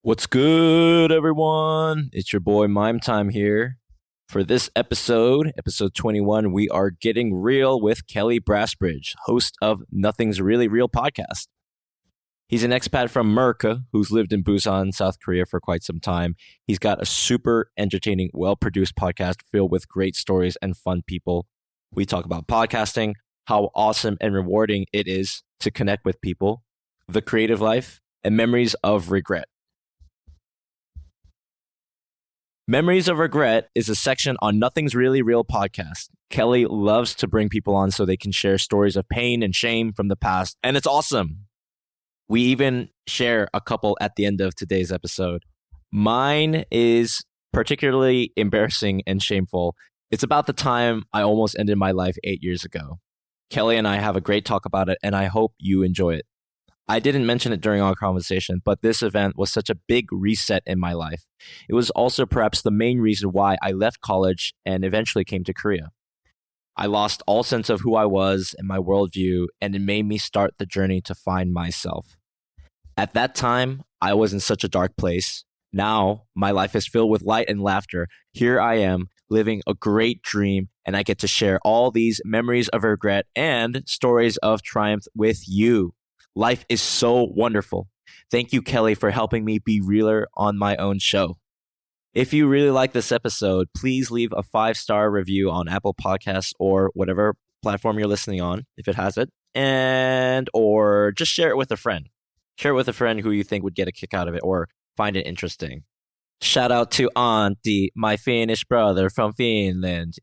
What's good, everyone? It's your boy Mime Time here. For this episode 21, we are getting real with Kelly Brassridge, host of Nothing's Really Real podcast. He's an expat from Murka who's lived in Busan, South Korea for quite some time. He's got a super entertaining, well-produced podcast filled with great stories and fun people. We talk about podcasting, how awesome and rewarding it is to connect with people, the creative life, and memories of regret. Memories of Regret is a section on Nothing's Really Real podcast. Kelly loves to bring people on so they can share stories of pain and shame from the past, and it's awesome. We even share a couple at the end of today's episode. Mine is particularly embarrassing and shameful. It's about the time I almost ended my life 8 years ago. Kelly and I have a great talk about it, and I hope you enjoy it. I didn't mention it during our conversation, but this event was such a big reset in my life. It was also perhaps the main reason why I left college and eventually came to Korea. I lost all sense of who I was and my worldview, and it made me start the journey to find myself. At that time, I was in such a dark place. Now, my life is filled with light and laughter. Here I am, living a great dream, and I get to share all these memories of regret and stories of triumph with you. Life is so wonderful. Thank you, Kelly, for helping me be realer on my own show. If you really like this episode, please leave a 5-star review on Apple Podcasts or whatever platform you're listening on, if it has it, or just share it with a friend. Share it with a friend who you think would get a kick out of it or find it interesting. Shout out to Antti, my Finnish brother from Finland.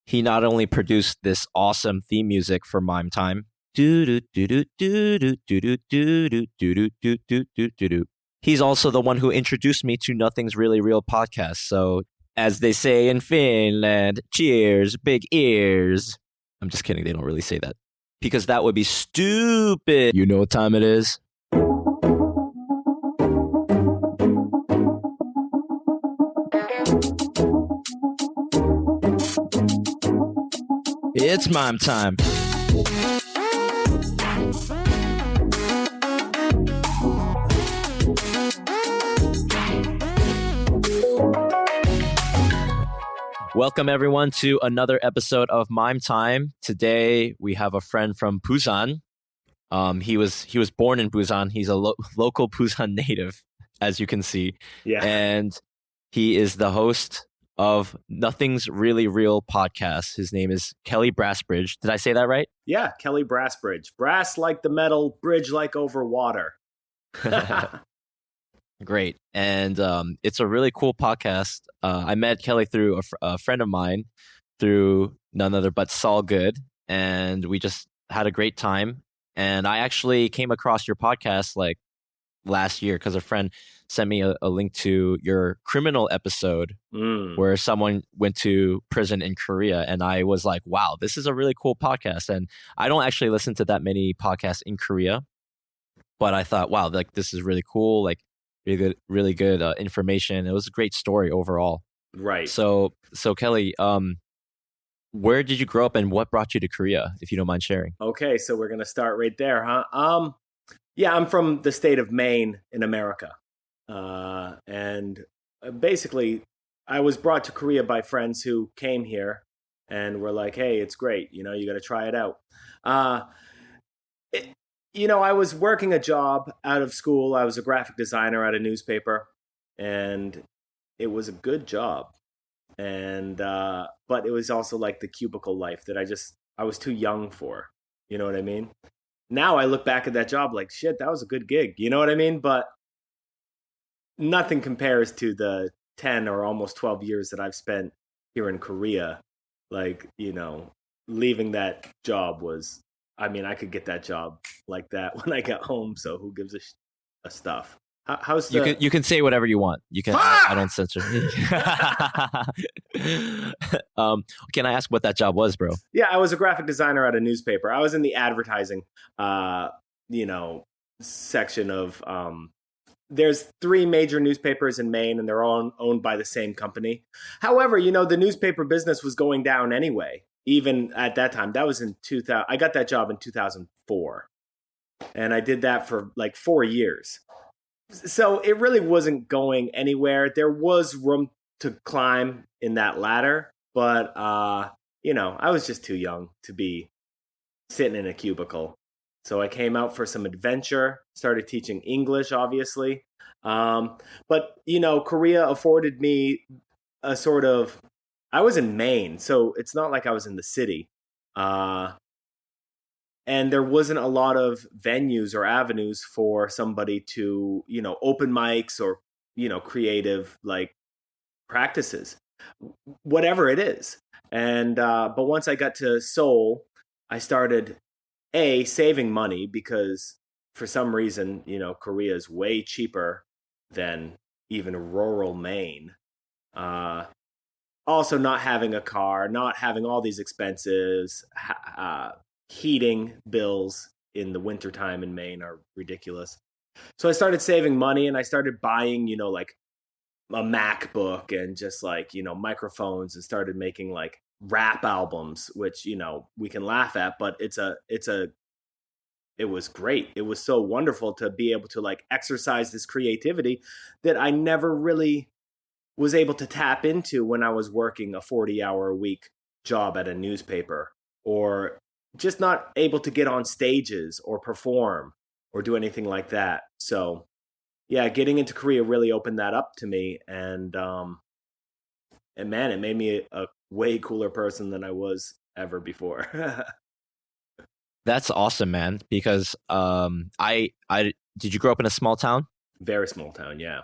He not only produced this awesome theme music for Mime Time, he's also the one who introduced me to Nothing's Really Real podcast. So, as they say in Finland, cheers, big ears. I'm just kidding. They don't really say that because that would be stupid. You know what time it is? It's Mime Time. Welcome everyone to another episode of Mime Time. Today we have a friend from Busan. He was born in Busan. He's a local Busan native, as you can see. Yeah. And he is the host of Nothing's Really Real podcast. His name is Kelly Brassridge. Did I say that right? Yeah, Kelly Brassridge. Brass like the metal, bridge like over water. Great. And it's a really cool podcast. I met Kelly through a friend of mine, through none other but Saul Good. And we just had a great time. And I actually came across your podcast like last year because a friend sent me a link to your criminal episode where someone went to prison in Korea. And I was like, wow, this is a really cool podcast. And I don't actually listen to that many podcasts in Korea. But I thought, wow, like this is really cool. Like, really good information. It was a great story overall. Right. So Kelly, where did you grow up and what brought you to Korea, if you don't mind sharing? Okay, so we're gonna start right there, huh? Yeah, I'm from the state of Maine in America, and basically, I was brought to Korea by friends who came here and were like, "Hey, it's great. You got to try it out." I was working a job out of school. I was a graphic designer at a newspaper, and it was a good job. And but it was also like the cubicle life that I was too young for. You know what I mean? Now I look back at that job like, shit, that was a good gig. You know what I mean? But nothing compares to the 10 or almost 12 years that I've spent here in Korea. Like, leaving that job was, I could get that job like that when I got home. So who gives a stuff? How's the... You can say whatever you want. You can. I don't censor. Can I ask what that job was, bro? Yeah, I was a graphic designer at a newspaper. I was in the advertising, section of. There's 3 major newspapers in Maine, and they're all owned by the same company. However, the newspaper business was going down anyway. Even at that time, that was in 2000. I got that job in 2004, and I did that for like 4 years. So it really wasn't going anywhere. There was room to climb in that ladder, but I was just too young to be sitting in a cubicle. So I came out for some adventure, started teaching English, obviously. But Korea afforded me a sort of. I was in Maine, so it's not like I was in the city. Uh, and there wasn't a lot of venues or avenues for somebody to, open mics or, creative like practices, whatever it is. And but once I got to Seoul, I started saving money because for some reason, Korea is way cheaper than even rural Maine. Also, not having a car, not having all these expenses, heating bills in the wintertime in Maine are ridiculous. So I started saving money and I started buying, like a MacBook and just like, microphones, and started making like rap albums, which, we can laugh at, but it was great. It was so wonderful to be able to like exercise this creativity that I never really was able to tap into when I was working a 40-hour a week job at a newspaper, or just not able to get on stages or perform or do anything like that. So yeah, getting into Korea really opened that up to me. And man, it made me a way cooler person than I was ever before. That's awesome, man. Because I did you grow up in a small town? Very small town, yeah.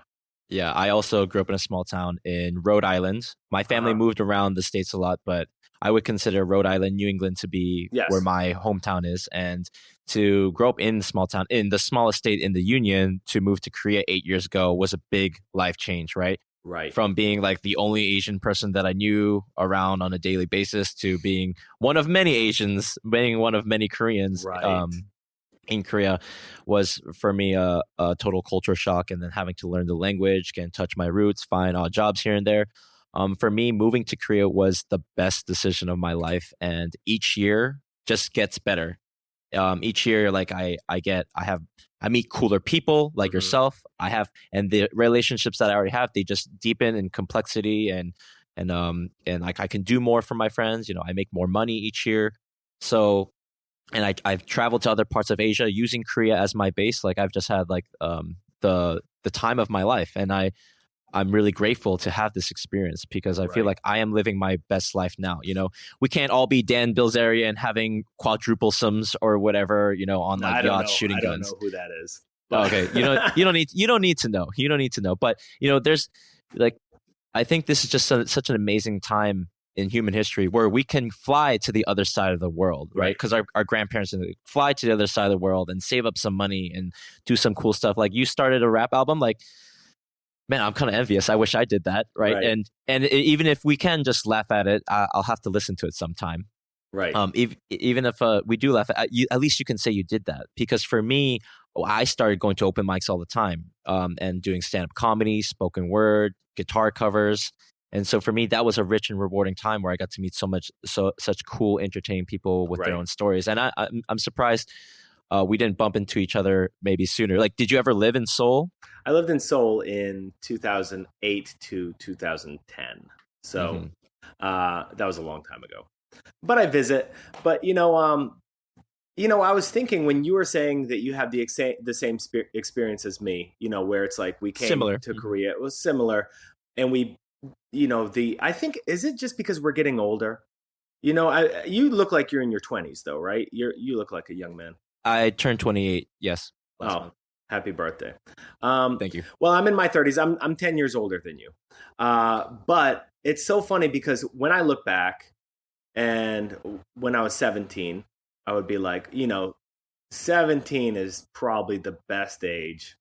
Yeah, I also grew up in a small town in Rhode Island. My family moved around the States a lot, but I would consider Rhode Island, New England to be where my hometown is. And to grow up in a small town, in the smallest state in the Union, to move to Korea 8 years ago was a big life change, right? Right. From being like the only Asian person that I knew around on a daily basis to being one of many Asians, being one of many Koreans. Right. In Korea was for me a total culture shock, and then having to learn the language, can touch my roots, find odd jobs here and there. For me, moving to Korea was the best decision of my life, and each year just gets better. Each year, like I meet cooler people like yourself. And the relationships that I already have, they just deepen in complexity, and like I can do more for my friends. I make more money each year. So. And I've traveled to other parts of Asia using Korea as my base. Like I've just had like the time of my life, and I'm really grateful to have this experience because I feel like I am living my best life now. We can't all be Dan Bilzerian and having quadruple sums or whatever, on like yachts shooting guns. I don't know who that is. Okay, you don't need to know. You don't need to know. But there's like, I think this is just such an amazing time in human history where we can fly to the other side of the world, right? Because our grandparents fly to the other side of the world and save up some money and do some cool stuff. Like you started a rap album, like, man, I'm kind of envious. I wish I did that, right? And even if we can just laugh at it, I'll have to listen to it sometime. Right. Even if we do laugh at you, at least you can say you did that. Because for me, I started going to open mics all the time and doing stand-up comedy, spoken word, guitar covers. And so for me, that was a rich and rewarding time where I got to meet such cool, entertaining people with their own stories. And I'm surprised we didn't bump into each other maybe sooner. Like, did you ever live in Seoul? I lived in Seoul in 2008 to 2010. So that was a long time ago. But I visit. But, I was thinking when you were saying that you have the same experience as me, where it's like we came to Korea. It was similar. And we... I think, is it just because we're getting older? You look like you're in your 20s though, right? You look like a young man. I turned 28. Yes. Last month. Happy birthday. Thank you. Well, I'm in my 30s. I'm 10 years older than you. But it's so funny because when I look back and when I was 17, I would be like, 17 is probably the best age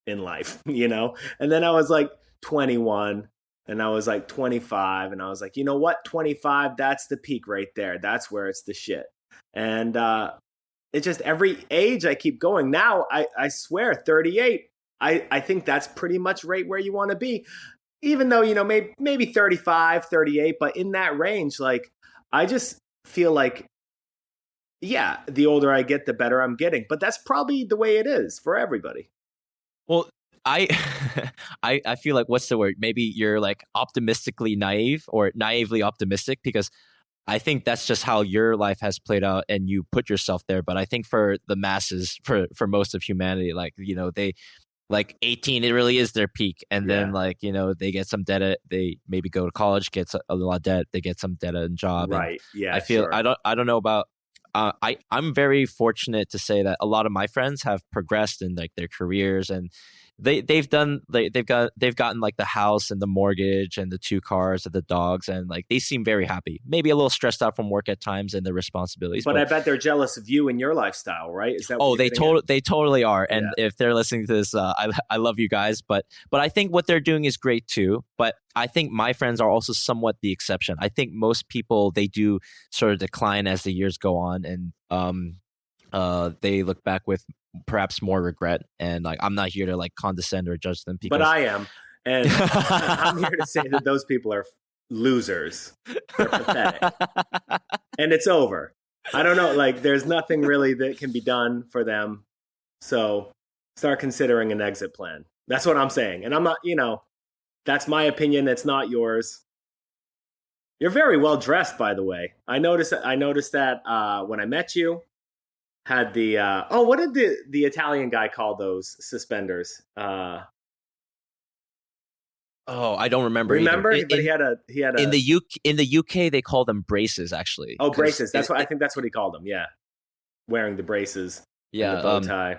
in life, And then I was like 21 and I was like 25 and I was like, you know what? 25, that's the peak right there. That's where it's the shit. And it's just every age I keep going. Now, I swear, 38, I think that's pretty much right where you want to be. Even though, maybe 35, 38, but in that range, like, I just feel like, yeah, the older I get, the better I'm getting. But that's probably the way it is for everybody. Well, I I feel like, what's the word? Maybe you're like optimistically naive or naively optimistic, because I think that's just how your life has played out and you put yourself there. But I think for the masses, for most of humanity, like, they like 18, it really is their peak. And then, Yeah. like, they get some debt, they maybe go to college, gets a lot of debt, they get some debt and job. And Right. Yeah. I feel, Sure. I don't know about, I'm very fortunate to say that a lot of my friends have progressed in like their careers, and they've gotten like the house and the mortgage and the 2 cars and the dogs, and like they seem very happy. Maybe a little stressed out from work at times and the responsibilities. But I bet they're jealous of you and your lifestyle, right? Is that what Oh, you're getting at? they totally are. And Yeah. if they're listening to this, I love you guys. But I think what they're doing is great too. But I think my friends are also somewhat the exception. I think most people, they do sort of decline as the years go on, and they look back with perhaps more regret. And like, I'm not here to like condescend or judge them, But because I am. And I'm here to say that those people are losers. They're pathetic. And it's over. I don't know. Like, there's nothing really that can be done for them. So start considering an exit plan. That's what I'm saying. And I'm not, that's my opinion. It's not yours. You're very well dressed, by the way. I noticed that when I met you, had the what did the Italian guy call those suspenders? Oh, I don't remember. Remember? Either. But he had a in the UK they call them braces, actually. Oh, braces. That's what I think. That's what he called them. Yeah, wearing the braces. Yeah, and the bow tie.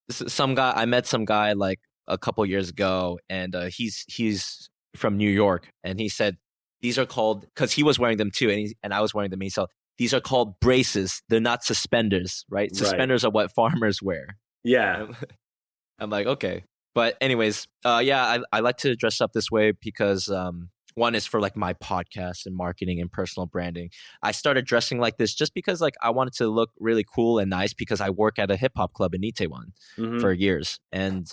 Some guy, I met some guy like a couple years ago, and he's from New York, and he said these are called, because he was wearing them too, and I was wearing them. And he said these are called braces. They're not suspenders, right? Suspenders are what farmers wear. Yeah. I'm like, okay. But anyways, I like to dress up this way because one is for like my podcast and marketing and personal branding. I started dressing like this just because like I wanted to look really cool and nice, because I work at a hip hop club in Itaewon for years, and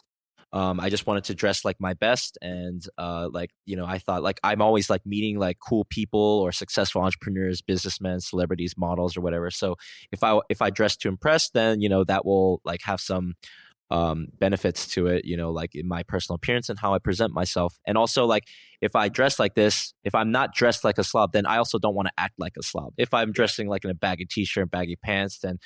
I just wanted to dress like my best. And I thought like I'm always like meeting like cool people or successful entrepreneurs, businessmen, celebrities, models, or whatever. So if I dress to impress, then that will like have some benefits to it, like in my personal appearance and how I present myself. And also, like, if I dress like this, if I'm not dressed like a slob, then I also don't want to act like a slob. If I'm dressing like in a baggy t-shirt, baggy pants, then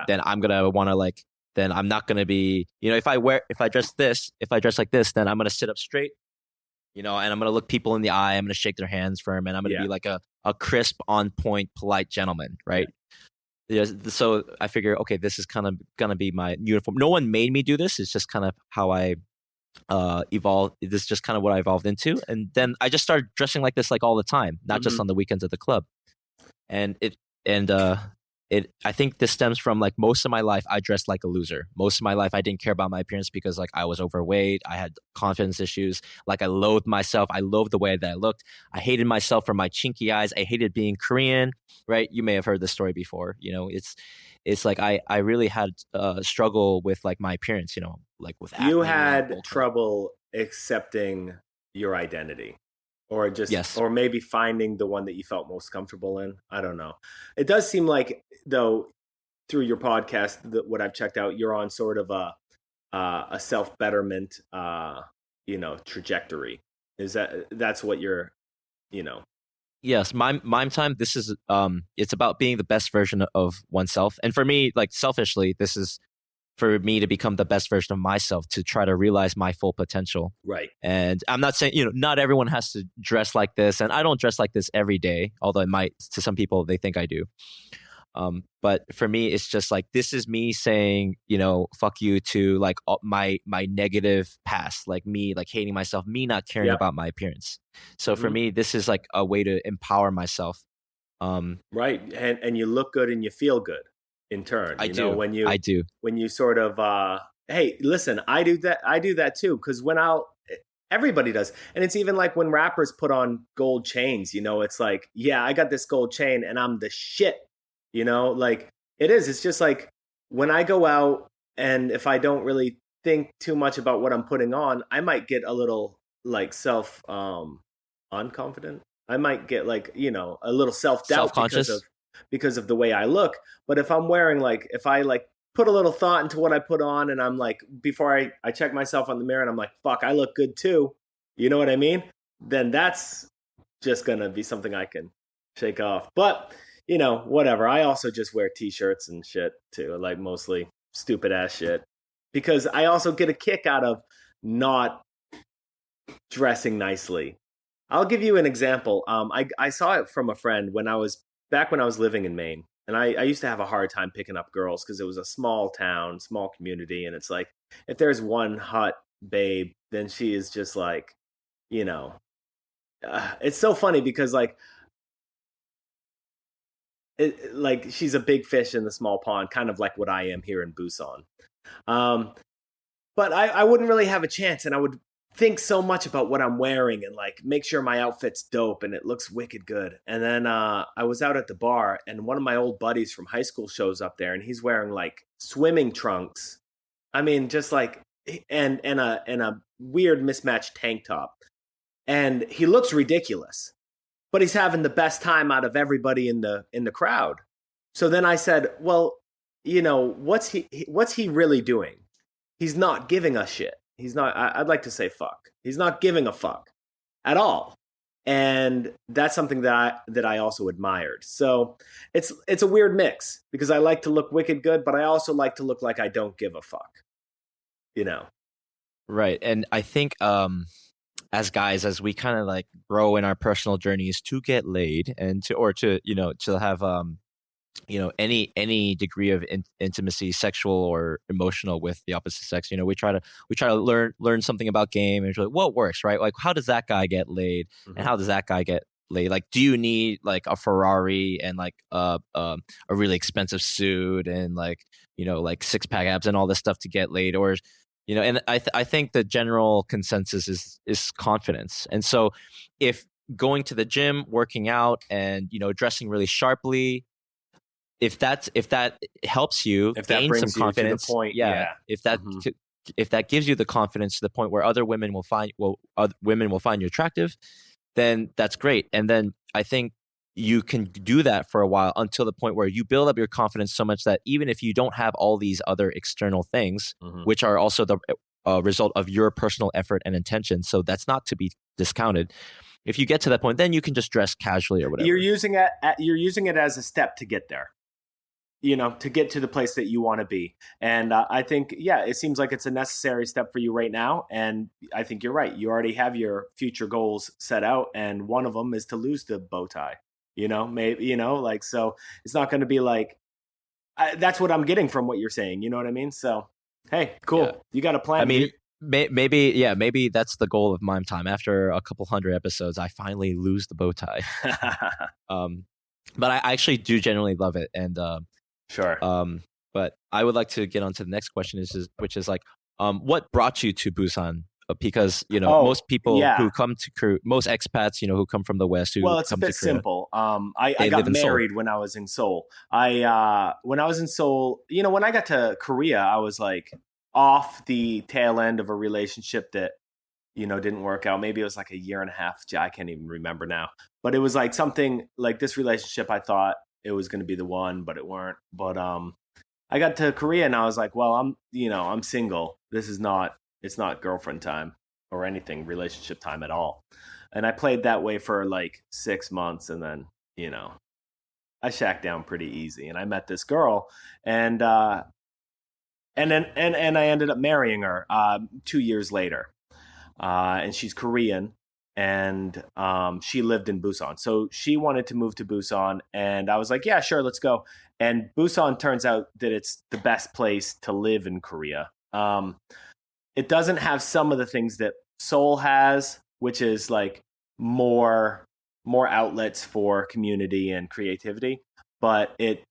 I'm gonna want to like, then I'm not gonna be, if I dress like this, then I'm gonna sit up straight, and I'm gonna look people in the eye, I'm gonna shake their hands firm, and I'm gonna be like a crisp, on point, polite gentleman, right? Yeah, so I figure, okay, this is kind of gonna be my uniform. No one made me do this. It's just kind of how I evolved. This is just kind of what I evolved into, and then I just started dressing like this like all the time, not just on the weekends at the club. And I think this stems from like most of my life I dressed like a loser. Most of my life I didn't care about my appearance because like I was overweight, I had confidence issues, like I loathed myself, I loathed the way that I looked. I hated myself for my chinky eyes. I hated being Korean, right? You may have heard this story before. It's like I really had a struggle with like my appearance, like with acne. You had trouble accepting your identity. Or just, or maybe finding the one that you felt most comfortable in. I don't know. It does seem like, though, through your podcast, what I've checked out, you're on sort of a self betterment, trajectory. That's what you're, Yes, mime time. This is it's about being the best version of oneself, and for me, like selfishly, this is for me to become the best version of myself, to try to realize my full potential. Right. And I'm not saying, not everyone has to dress like this. And I don't dress like this every day, although it might, to some people, they think I do. But for me, it's just like, this is me saying, fuck you to like my negative past, like me, like hating myself, me not caring about my appearance. So for me, this is like a way to empower myself. Right. And you look good and you feel good. In turn, I do. When you sort of, hey, listen, I do that too. Because everybody does. And it's even like when rappers put on gold chains, it's like, yeah, I got this gold chain and I'm the shit, like it is. It's just like when I go out and if I don't really think too much about what I'm putting on, I might get a little like unconfident. I might get like, a little self-doubt self-conscious because of the way I look. But if I'm wearing if I put a little thought into what I put on, and I'm like, before I check myself on the mirror and I'm like, fuck, I look good too. You know what I mean? Then that's just gonna be something I can shake off. But, whatever. I also just wear t-shirts and shit too, like mostly stupid ass shit. Because I also get a kick out of not dressing nicely. I'll give you an example. I saw it from a friend when I was living in Maine. And I used to have a hard time picking up girls because it was a small town, small community. And it's like, if there's one hot babe, then she is just like, it's so funny because like she's a big fish in the small pond, kind of like what I am here in Busan. But I wouldn't really have a chance, and I would think so much about what I'm wearing and like make sure my outfit's dope and it looks wicked good. And then I was out at the bar, and one of my old buddies from high school shows up there, and he's wearing like swimming trunks. I mean, just like and a weird mismatched tank top, and he looks ridiculous, but he's having the best time out of everybody in the crowd. So then I said, well, what's he really doing? He's not giving a shit. He's not, I'd like to say fuck. He's not giving a fuck at all. And that's something that I also admired. So it's a weird mix because I like to look wicked good, but I also like to look like I don't give a fuck, Right. And I think as guys, as we kind of like grow in our personal journeys to get laid and to have any degree of intimacy, sexual or emotional, with the opposite sex, we try to learn something about game and like what works, right? Like, how does that guy get laid, and how does that guy get laid? Like, do you need like a Ferrari and like a really expensive suit and like like 6-pack abs and all this stuff to get laid, or and I think the general consensus is confidence. And so if going to the gym, working out, and dressing really sharply, if that helps you gain some confidence, to the point, if that gives you the confidence to the point where other women will find you attractive, then that's great. And then I think you can do that for a while until the point where you build up your confidence so much that even if you don't have all these other external things, which are also the result of your personal effort and intention, so that's not to be discounted. If you get to that point, then you can just dress casually or whatever. You're using it as a step to get there. To get to the place that you want to be. And I think, it seems like it's a necessary step for you right now. And I think you're right. You already have your future goals set out. And one of them is to lose the bow tie, maybe, so it's not going to be like, that's what I'm getting from what you're saying. You know what I mean? So, hey, cool. Yeah. You got a plan. I mean, maybe that's the goal of Mime Time. After a couple hundred episodes, I finally lose the bow tie. But I actually do genuinely love it. And, sure. But I would like to get on to the next question, which is like, what brought you to Busan? Because most people who come to most expats, who come from the West, who it's a bit simple. I got married when I was in Seoul. When I was in Seoul, when I got to Korea, I was like off the tail end of a relationship that didn't work out. Maybe it was like a year and a half. I can't even remember now. But it was like something like this relationship. I thought it was going to be the one, but it weren't. But I got to Korea and I was like, well, I'm single. It's not girlfriend time or anything, relationship time at all. And I played that way for like 6 months, and then I shacked down pretty easy. And I met this girl, and I ended up marrying her 2 years later. And she's Korean. And she lived in Busan. So she wanted to move to Busan. And I was like, yeah, sure, let's go. And Busan turns out that it's the best place to live in Korea. It doesn't have some of the things that Seoul has, which is like more outlets for community and creativity. But it's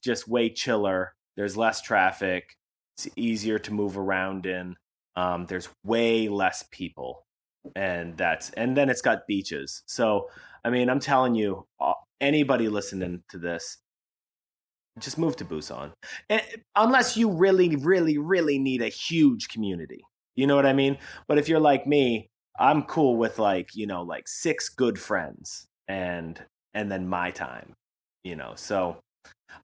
just way chiller. There's less traffic. It's easier to move around in. There's way less people. And then it's got beaches. So, I mean, I'm telling you, anybody listening to this, just move to Busan. Unless you really, really, really need a huge community. You know what I mean? But if you're like me, I'm cool with like 6 good friends and then my time, So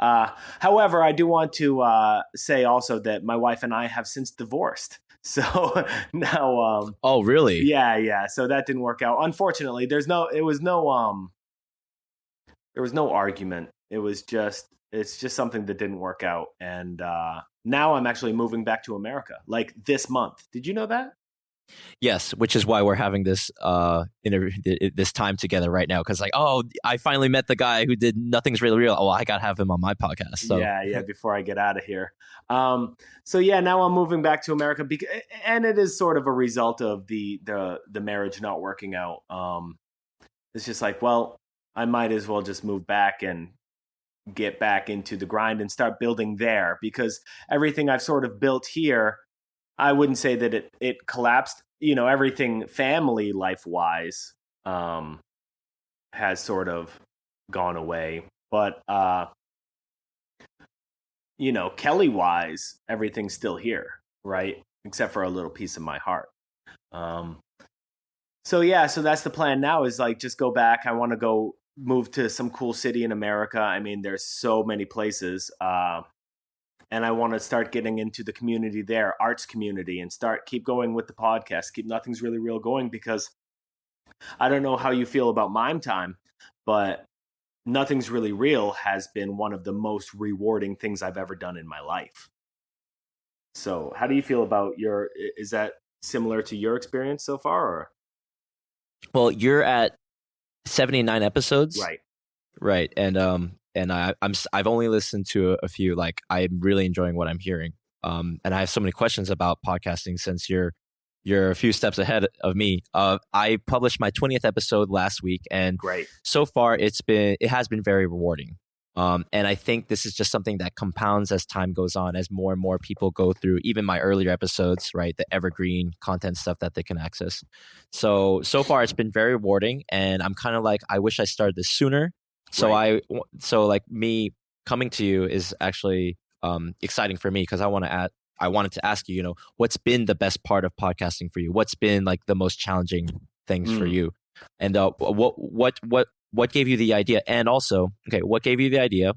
However, I do want to say also that my wife and I have since divorced. So now, Oh, really? yeah. So that didn't work out. Unfortunately, there was no argument. It's just something that didn't work out. And now I'm actually moving back to America, like this month. Did you know that? Yes, which is why we're having this interview, this time together right now. Because like, oh, I finally met the guy who did Nothing's Really Real. Oh, I gotta have him on my podcast. So Yeah. Before I get out of here, so yeah, now I'm moving back to America, and it is sort of a result of the marriage not working out. It's just like, well, I might as well just move back and get back into the grind and start building there, because everything I've sort of built here, I wouldn't say that it collapsed. Everything family life wise has sort of gone away, but Kelly wise, everything's still here, right? Except for a little piece of my heart. So yeah, so that's the plan now, is like just go back. I want to go move to some cool city in America. I mean, there's so many places. And I want to start getting into the community there, arts community, and keep going with the podcast, keep Nothing's Really Real going, because I don't know how you feel about Mime Time, but Nothing's Really Real has been one of the most rewarding things I've ever done in my life. So how do you feel about is that similar to your experience so far? Or? well, you're at 79 episodes, Right. And I've only listened to a few. Like, I'm really enjoying what I'm hearing. And I have so many questions about podcasting, since you're a few steps ahead of me. I published my 20th episode last week, and Great. so far it has been very rewarding. And I think this is just something that compounds as time goes on, as more and more people go through even my earlier episodes, right? The evergreen content stuff that they can access. So far it's been very rewarding, and I'm kind of like, I wish I started this sooner. So Right. so like me coming to you is actually exciting for me, because I wanted to ask you, what's been the best part of podcasting for you? What's been like the most challenging things for you? And what gave you the idea? And also, okay, what gave you the idea?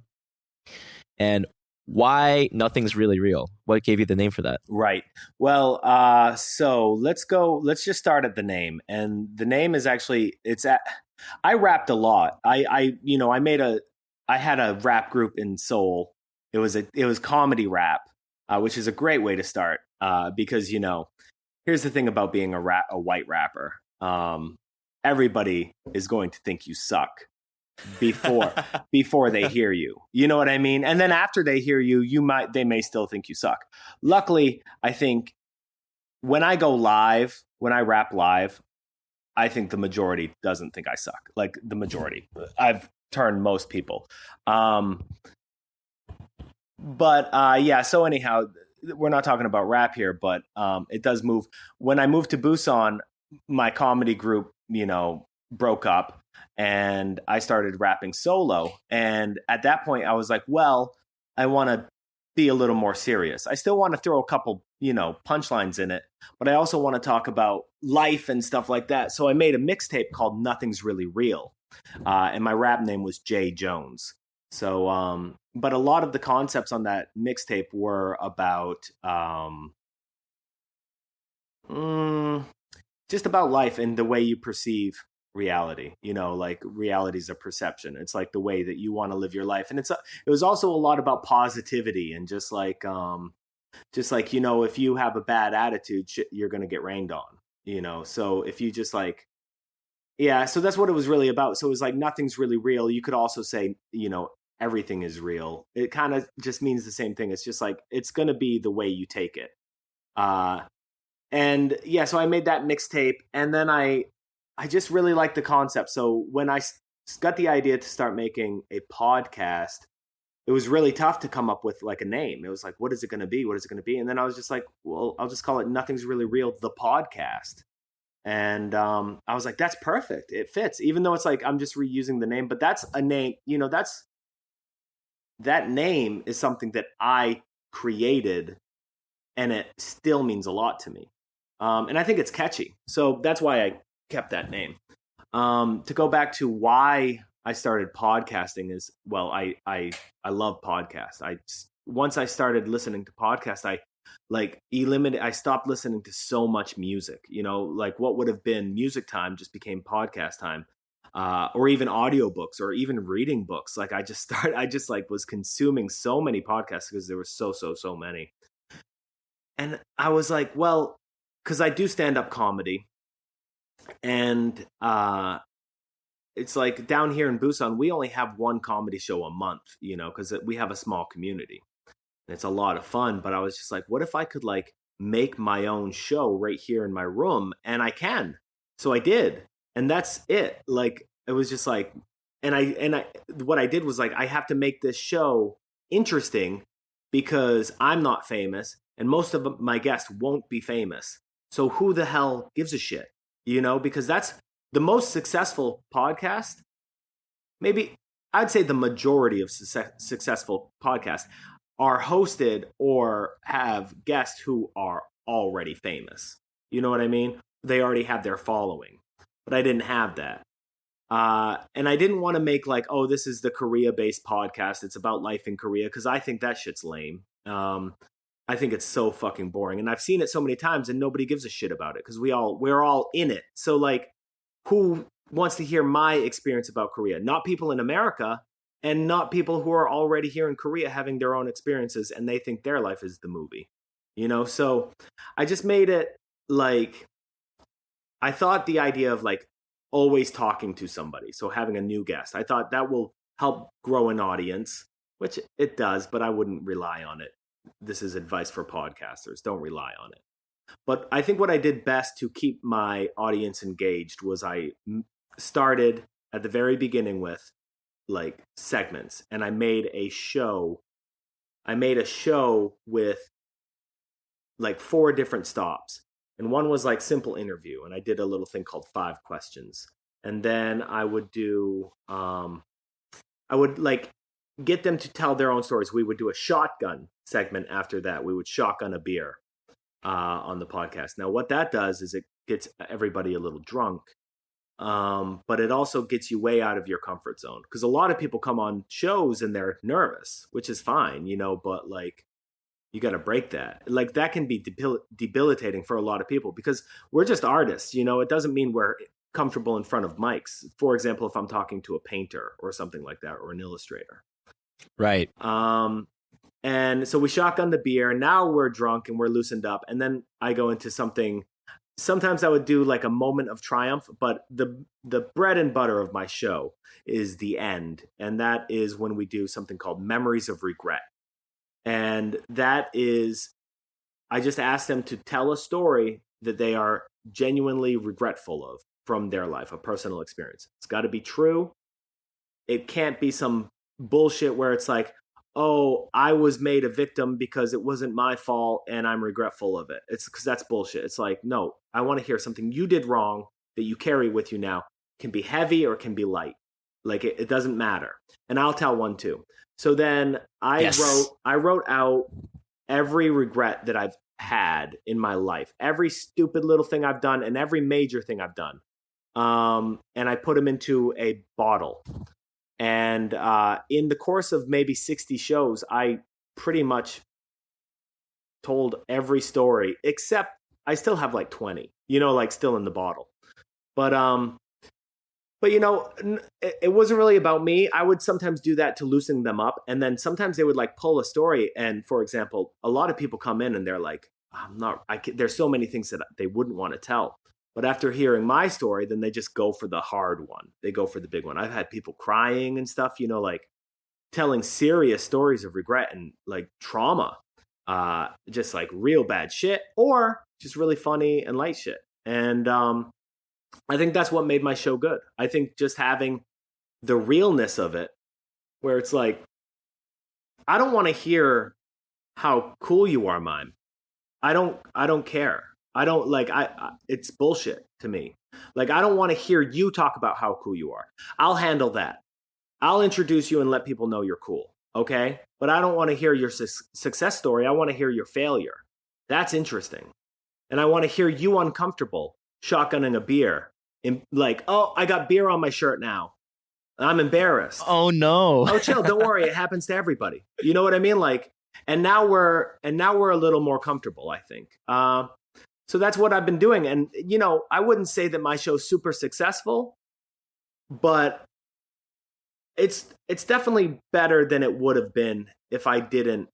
And why Nothing's Really Real? What gave you the name for that? Right. Well, so let's just start at the name. And the name is actually, I rapped a lot. I had a rap group in Seoul. It was comedy rap, which is a great way to start. Because, here's the thing about being a white rapper. Everybody is going to think you suck before they hear you. You know what I mean? And then after they hear you, they may still think you suck. Luckily, I think when I rap live, I think the majority doesn't think I suck. Like the majority. I've turned most people. But yeah, so anyhow, we're not talking about rap here, but it does move. When I moved to Busan, my comedy group, broke up, and I started rapping solo. And at that point I was like, well, I want to be a little more serious. I still want to throw a couple, punchlines in it, but I also want to talk about life and stuff like that. So I made a mixtape called Nothing's Really Real. And my rap name was Jay Jones. So, but a lot of the concepts on that mixtape were about, just about life and the way you perceive reality. Like reality is a perception. It's like the way that you want to live your life. And it was also a lot about positivity, and just like if you have a bad attitude, you're going to get rained on, so if you just like, yeah, so that's what it was really about. So it was like Nothing's Really Real. You could also say, everything is real. It kind of just means the same thing. It's just like, it's going to be the way you take it. And yeah, so I made that mixtape, and then I just really liked the concept. So when I got the idea to start making a podcast, it was really tough to come up with like a name. It was like, what is it going to be? What is it going to be? And then I was just like, well, I'll just call it Nothing's Really Real, the podcast. And I was like, that's perfect. It fits, even though it's like I'm just reusing the name. But that's a name, that name is something that I created, and it still means a lot to me. And I think it's catchy. So that's why I kept that name. To go back to why I started podcasting is, well, I love podcasts. Once I started listening to podcasts, I stopped listening to so much music. Like what would have been music time just became podcast time. Or even audiobooks or even reading books. Like I just like was consuming so many podcasts because there were so many. And I was like, well, because I do stand-up comedy, and it's like down here in Busan, we only have one comedy show a month, because we have a small community. And it's a lot of fun, but I was just like, what if I could like make my own show right here in my room? And I can. So I did. And that's it. Like it was just like, and I what I did was like, I have to make this show interesting because I'm not famous and most of my guests won't be famous. So who the hell gives a shit? Because that's the most successful podcast. Maybe I'd say the majority of successful podcasts are hosted or have guests who are already famous. You know what I mean? They already have their following, but I didn't have that. And I didn't want to make like, oh, this is the Korea-based podcast. It's about life in Korea, because I think that shit's lame. I think it's so fucking boring, and I've seen it so many times, and nobody gives a shit about it because we're all in it. So like, who wants to hear my experience about Korea? Not people in America, and not people who are already here in Korea having their own experiences, and they think their life is the movie. So I just made it like, I thought the idea of like always talking to somebody, so having a new guest, I thought that will help grow an audience, which it does, but I wouldn't rely on it. This is advice for podcasters. Don't rely on it. But I think what I did best to keep my audience engaged was I started at the very beginning with like segments, and I made a show with like 4 different stops. And one was like simple interview, and I did a little thing called 5 questions. And then I would do I would like get them to tell their own stories. We would do a shotgun segment after that. We would shotgun a beer on the podcast. Now, what that does is it gets everybody a little drunk, but it also gets you way out of your comfort zone. Because a lot of people come on shows and they're nervous, which is fine, but like, you got to break that. Like that can be debilitating for a lot of people because we're just artists, it doesn't mean we're comfortable in front of mics. For example, if I'm talking to a painter or something like that, or an illustrator. Right. And so we shotgun the beer, and now we're drunk and we're loosened up. And then I go into something. Sometimes I would do like a moment of triumph, but the bread and butter of my show is the end. And that is when we do something called Memories of Regret. And that is, I just ask them to tell a story that they are genuinely regretful of from their life, a personal experience. It's got to be true. It can't be some bullshit where it's like, oh, I was made a victim because it wasn't my fault and I'm regretful of it. It's because that's bullshit. It's like, no, I want to hear something you did wrong that you carry with you now. It can be heavy or it can be light. Like it doesn't matter. And I'll tell one too. So then I wrote out every regret that I've had in my life, every stupid little thing I've done and every major thing I've done. And I put them into a bottle. And in the course of maybe 60 shows, I pretty much told every story, except I still have like 20, like still in the bottle. But it wasn't really about me. I would sometimes do that to loosen them up. And then sometimes they would like pull a story. And for example, a lot of people come in and they're like, there's so many things that they wouldn't want to tell. But after hearing my story, then they just go for the hard one. They go for the big one. I've had people crying and stuff, like telling serious stories of regret and like trauma, just like real bad shit, or just really funny and light shit. And I think that's what made my show good. I think just having the realness of it, where it's like, I don't want to hear how cool you are, Mime. I don't care. I don't like, it's bullshit to me. Like, I don't want to hear you talk about how cool you are. I'll handle that. I'll introduce you and let people know you're cool. Okay. But I don't want to hear your success story. I want to hear your failure. That's interesting. And I want to hear you uncomfortable shotgunning a beer and like, oh, I got beer on my shirt now. I'm embarrassed. Oh no. Oh, chill. Don't worry. It happens to everybody. You know what I mean? Like, and now we're a little more comfortable, I think. So that's what I've been doing. And, you know, I wouldn't say that my show's super successful, but it's definitely better than it would have been if I didn't,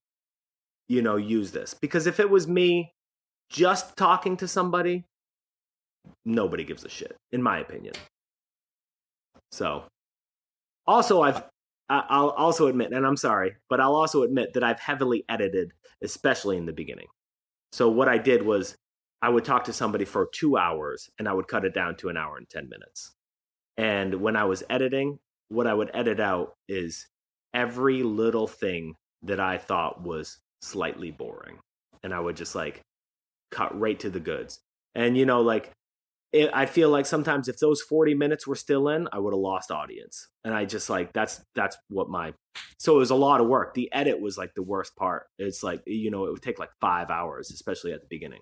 you know, use this. Because if it was me just talking to somebody, nobody gives a shit, in my opinion. So also I'll also admit, and I'm sorry, but I'll also admit that I've heavily edited, especially in the beginning. So what I did was I would talk to somebody for 2 hours and I would cut it down to an hour and 10 minutes. And when I was editing, what I would edit out is every little thing that I thought was slightly boring. And I would just like cut right to the goods. And, you know, like, I feel like sometimes if those 40 minutes were still in, I would have lost audience. And I just like, that's what so it was a lot of work. The edit was like the worst part. It's like, you know, it would take like 5 hours, especially at the beginning.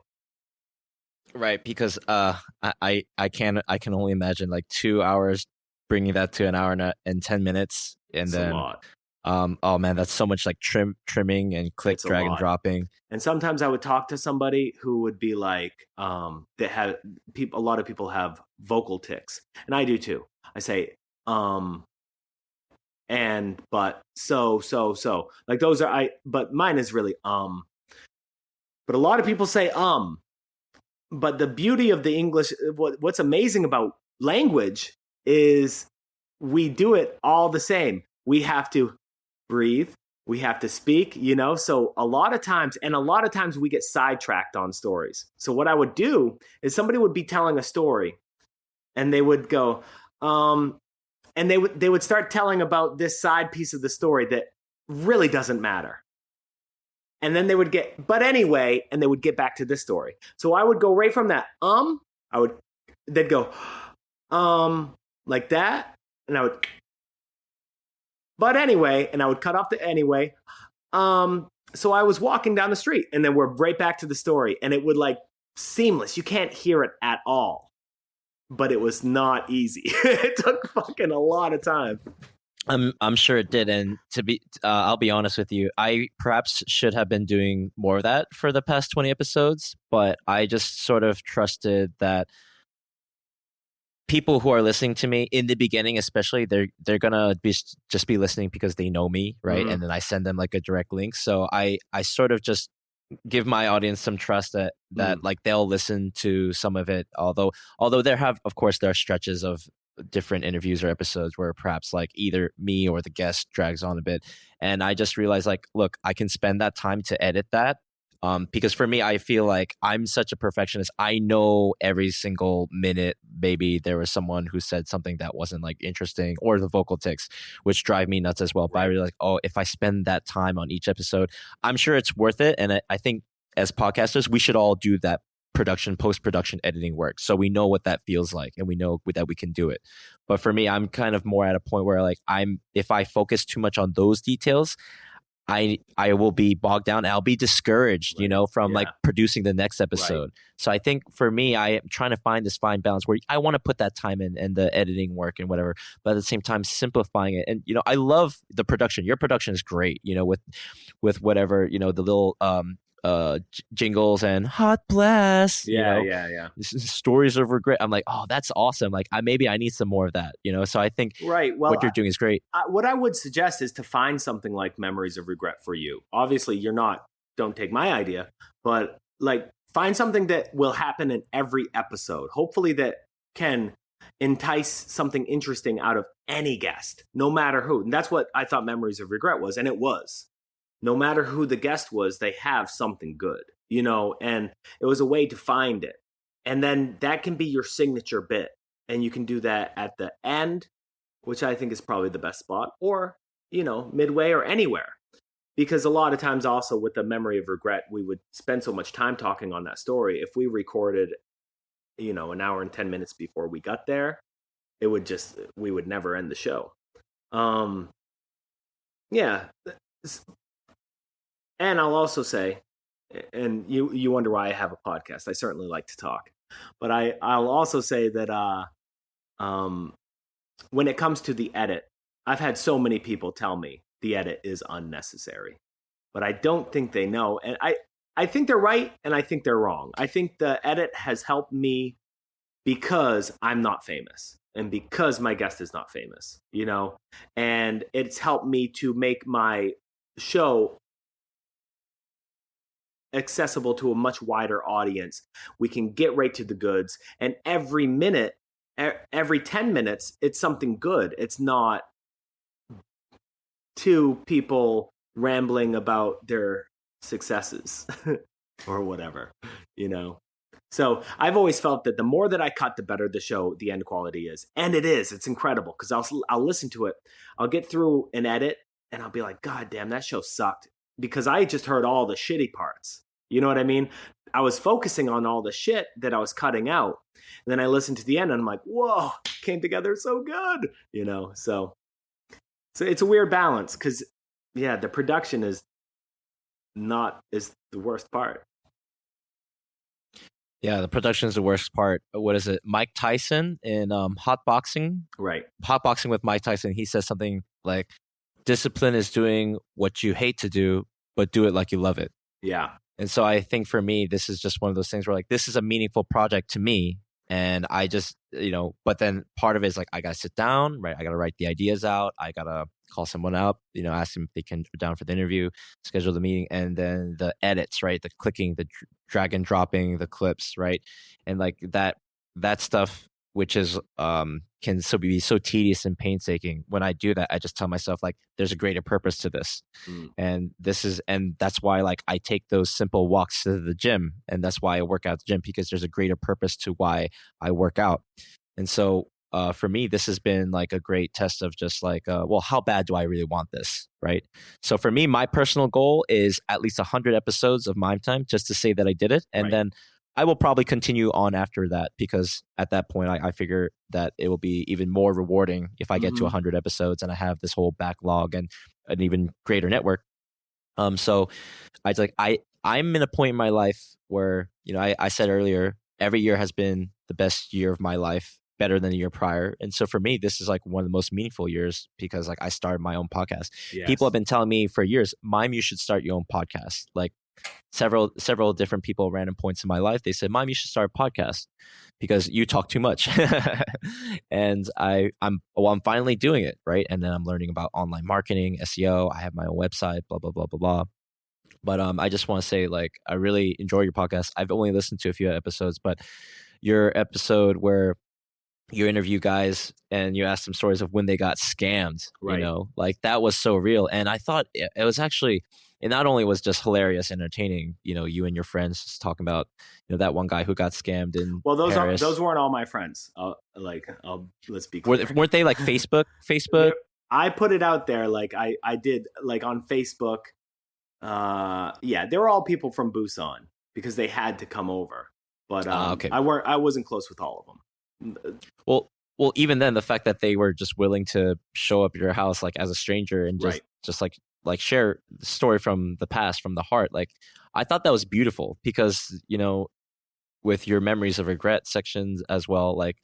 Right, because I can only imagine like 2 hours bringing that to an hour and 10 minutes, and It's then a lot. Oh man, that's so much like trimming and click, drag and dropping. And sometimes I would talk to somebody who would be like, that had a lot of people have vocal tics, and I do too. I say, and, but, so, like those are, but mine is really, but a lot of people say, but the beauty of the English, what's amazing about language is we do it all the same. We have to breathe. We have to speak, you know? So a lot of times we get sidetracked on stories. So what I would do is somebody would be telling a story and they would go, and they would start telling about this side piece of the story that really doesn't matter. And then they would but anyway, and they would get back to this story. So I would go right from that, they'd go, like that. And I would, but anyway, and I would cut off the anyway. So I was walking down the street and then we're right back to the story, and it would like seamless. You can't hear it at all, but it was not easy. It took fucking a lot of time. I'm sure it did, and I'll be honest with you. I perhaps should have been doing more of that for the past 20 episodes, but I just sort of trusted that people who are listening to me in the beginning, especially, they're gonna just be listening because they know me, right? Mm-hmm. And then I send them like a direct link. So I sort of just give my audience some trust that like they'll listen to some of it. Although of course there are stretches of different interviews or episodes where perhaps like either me or the guest drags on a bit, and I just realized like, look, I can spend that time to edit that, because for me, I feel like I'm such a perfectionist. I know every single minute maybe there was someone who said something that wasn't like interesting, or the vocal tics, which drive me nuts as well. Right. But I really like, oh, if I spend that time on each episode, I'm sure it's worth it. And I think as podcasters, we should all do that post-production editing work, so we know what that feels like and we know that we can do it. But for me, I'm kind of more at a point where like if I focus too much on those details, I will be bogged down. I'll be discouraged, right, you know, from like producing the next episode. Right. So I think for me, I am trying to find this fine balance where I want to put that time in and the editing work and whatever, but at the same time simplifying it. And, you know, I love the production. Your production is great, you know, with whatever, you know, the little jingles and hot blast, stories of regret. I'm like, oh, that's awesome. Like maybe I need some more of that, you know? So I think what you're doing is great. What I would suggest is to find something like Memories of Regret for you. Obviously don't take my idea, but like find something that will happen in every episode. Hopefully that can entice something interesting out of any guest, no matter who. And that's what I thought Memories of Regret was. And it was. No matter who the guest was, they have something good, you know, and it was a way to find it. And then that can be your signature bit. And you can do that at the end, which I think is probably the best spot, or, you know, midway or anywhere. Because a lot of times also with the Memory of Regret, we would spend so much time talking on that story. If we recorded, you know, an hour and 10 minutes before we got there, we would never end the show. And I'll also say, and you wonder why I have a podcast. I certainly like to talk, but I'll also say that when it comes to the edit, I've had so many people tell me the edit is unnecessary, but I don't think they know. And I think they're right and I think they're wrong. I think the edit has helped me because I'm not famous and because my guest is not famous, you know, and it's helped me to make my show accessible to a much wider audience. We can get right to the goods, and every minute, every 10 minutes, it's something good. It's not two people rambling about their successes or whatever, you know. So I've always felt that the more that I cut, the better the end quality is. And it is. It's incredible because I'll listen to it. I'll get through an edit and I'll be like, God damn, that show sucked. Because I just heard all the shitty parts. You know what I mean? I was focusing on all the shit that I was cutting out. And then I listened to the end and I'm like, whoa, came together so good. You know, so it's a weird balance because, yeah, the production is the worst part. Yeah, the production is the worst part. What is it? Mike Tyson in Hot Boxing? Right. Hot Boxing with Mike Tyson. He says something like, discipline is doing what you hate to do, but do it like you love it. Yeah. And so I think for me, this is just one of those things where like, this is a meaningful project to me. And I just, but then part of it is like, I got to sit down, right? I got to write the ideas out. I got to call someone up, ask them if they can down for the interview, schedule the meeting, and then the edits, right? The clicking, the drag and dropping the clips, right? And like that stuff, which is, can be so tedious and painstaking. When I do that, I just tell myself like, there's a greater purpose to this. And that's why like I take those simple walks to the gym. And that's why I work out at the gym, because there's a greater purpose to why I work out. And so for me, this has been like a great test of just like, well, how bad do I really want this? Right. So for me, my personal goal is at least 100 episodes of Mime Time just to say that I did it. And then I will probably continue on after that, because at that point, I figure that it will be even more rewarding if I get to 100 episodes and I have this whole backlog and an even greater network. So I'm in a point in my life where, I said earlier, every year has been the best year of my life, better than the year prior. And so for me, this is like one of the most meaningful years because like I started my own podcast. Yes. People have been telling me for years, Mime, you should start your own podcast. Like several different people at random points in my life, they said, Mime, you should start a podcast because you talk too much. And I'm finally doing it. Right. And then I'm learning about online marketing, SEO. I have my own website, blah, blah, blah, blah, blah. But I just want to say, like, I really enjoy your podcast. I've only listened to a few episodes, but your episode where you interview guys and you ask them stories of when they got scammed, right. Like that was so real. And I thought it was actually, it not only was just hilarious, entertaining, you and your friends just talking about, that one guy who got scammed in Paris. Those weren't all my friends. Let's be clear. Weren't they like Facebook? I put it out there. Like I did like on Facebook. They were all people from Busan because they had to come over. But okay. I wasn't close with all of them. Well, even then, the fact that they were just willing to show up at your house like as a stranger and just like share the story from the past, from the heart, like I thought that was beautiful because with your memories of regret sections as well, like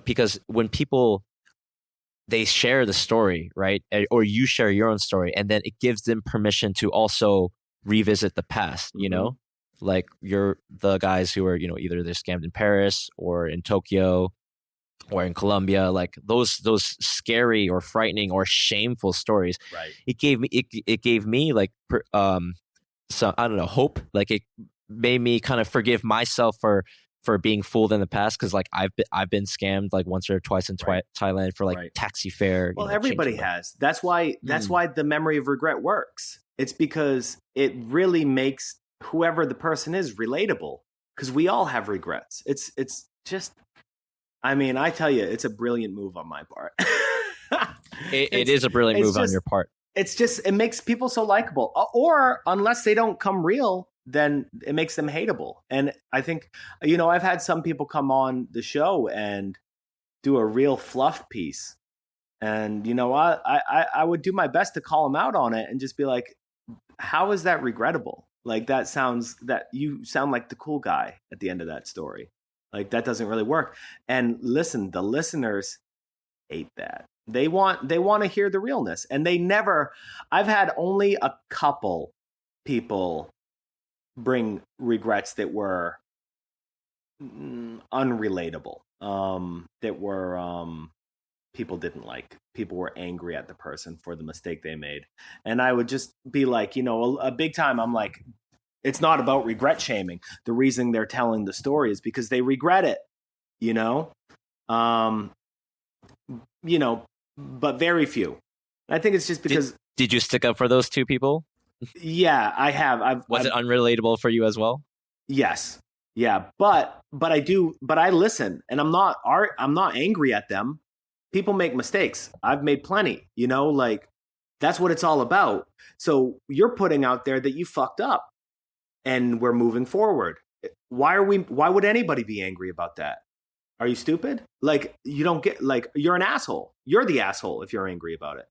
because when people they share the story, right, or you share your own story, and then it gives them permission to also revisit the past, like you're the guys who are, either they're scammed in Paris or in Tokyo or in Colombia, like those scary or frightening or shameful stories. Right. It gave me like, some, I don't know, hope. Like it made me kind of forgive myself for being fooled in the past. Cause like I've been scammed like once or twice in Thailand for like taxi fare. Well, everybody has. That's why the memory of regret works. It's because it really makes whoever the person is relatable, because we all have regrets. It's just, I mean, I tell you, it's a brilliant move on my part. It is a brilliant move on your part. It's just, it makes people so likable, or unless they don't come real, then it makes them hateable. And I think, I've had some people come on the show and do a real fluff piece. And, I would do my best to call them out on it and just be like, how is that regrettable? Like that you sound like the cool guy at the end of that story. Like that doesn't really work. And listen, the listeners hate that. They want to hear the realness. And they never, I've had only a couple people bring regrets that were unrelatable, that were people didn't like. People were angry at the person for the mistake they made. And I would just be like, a big time, I'm like, it's not about regret shaming. The reason they're telling the story is because they regret it, you know? But very few. I think it's just because. Did you stick up for those two people? Yeah, I have. Was it unrelatable for you as well? Yes. Yeah, but I listen, and I'm not angry at them. People make mistakes. I've made plenty, like that's what it's all about. So you're putting out there that you fucked up and we're moving forward. Why would anybody be angry about that? Are you stupid? Like, you don't get, like, you're an asshole. You're the asshole if you're angry about it.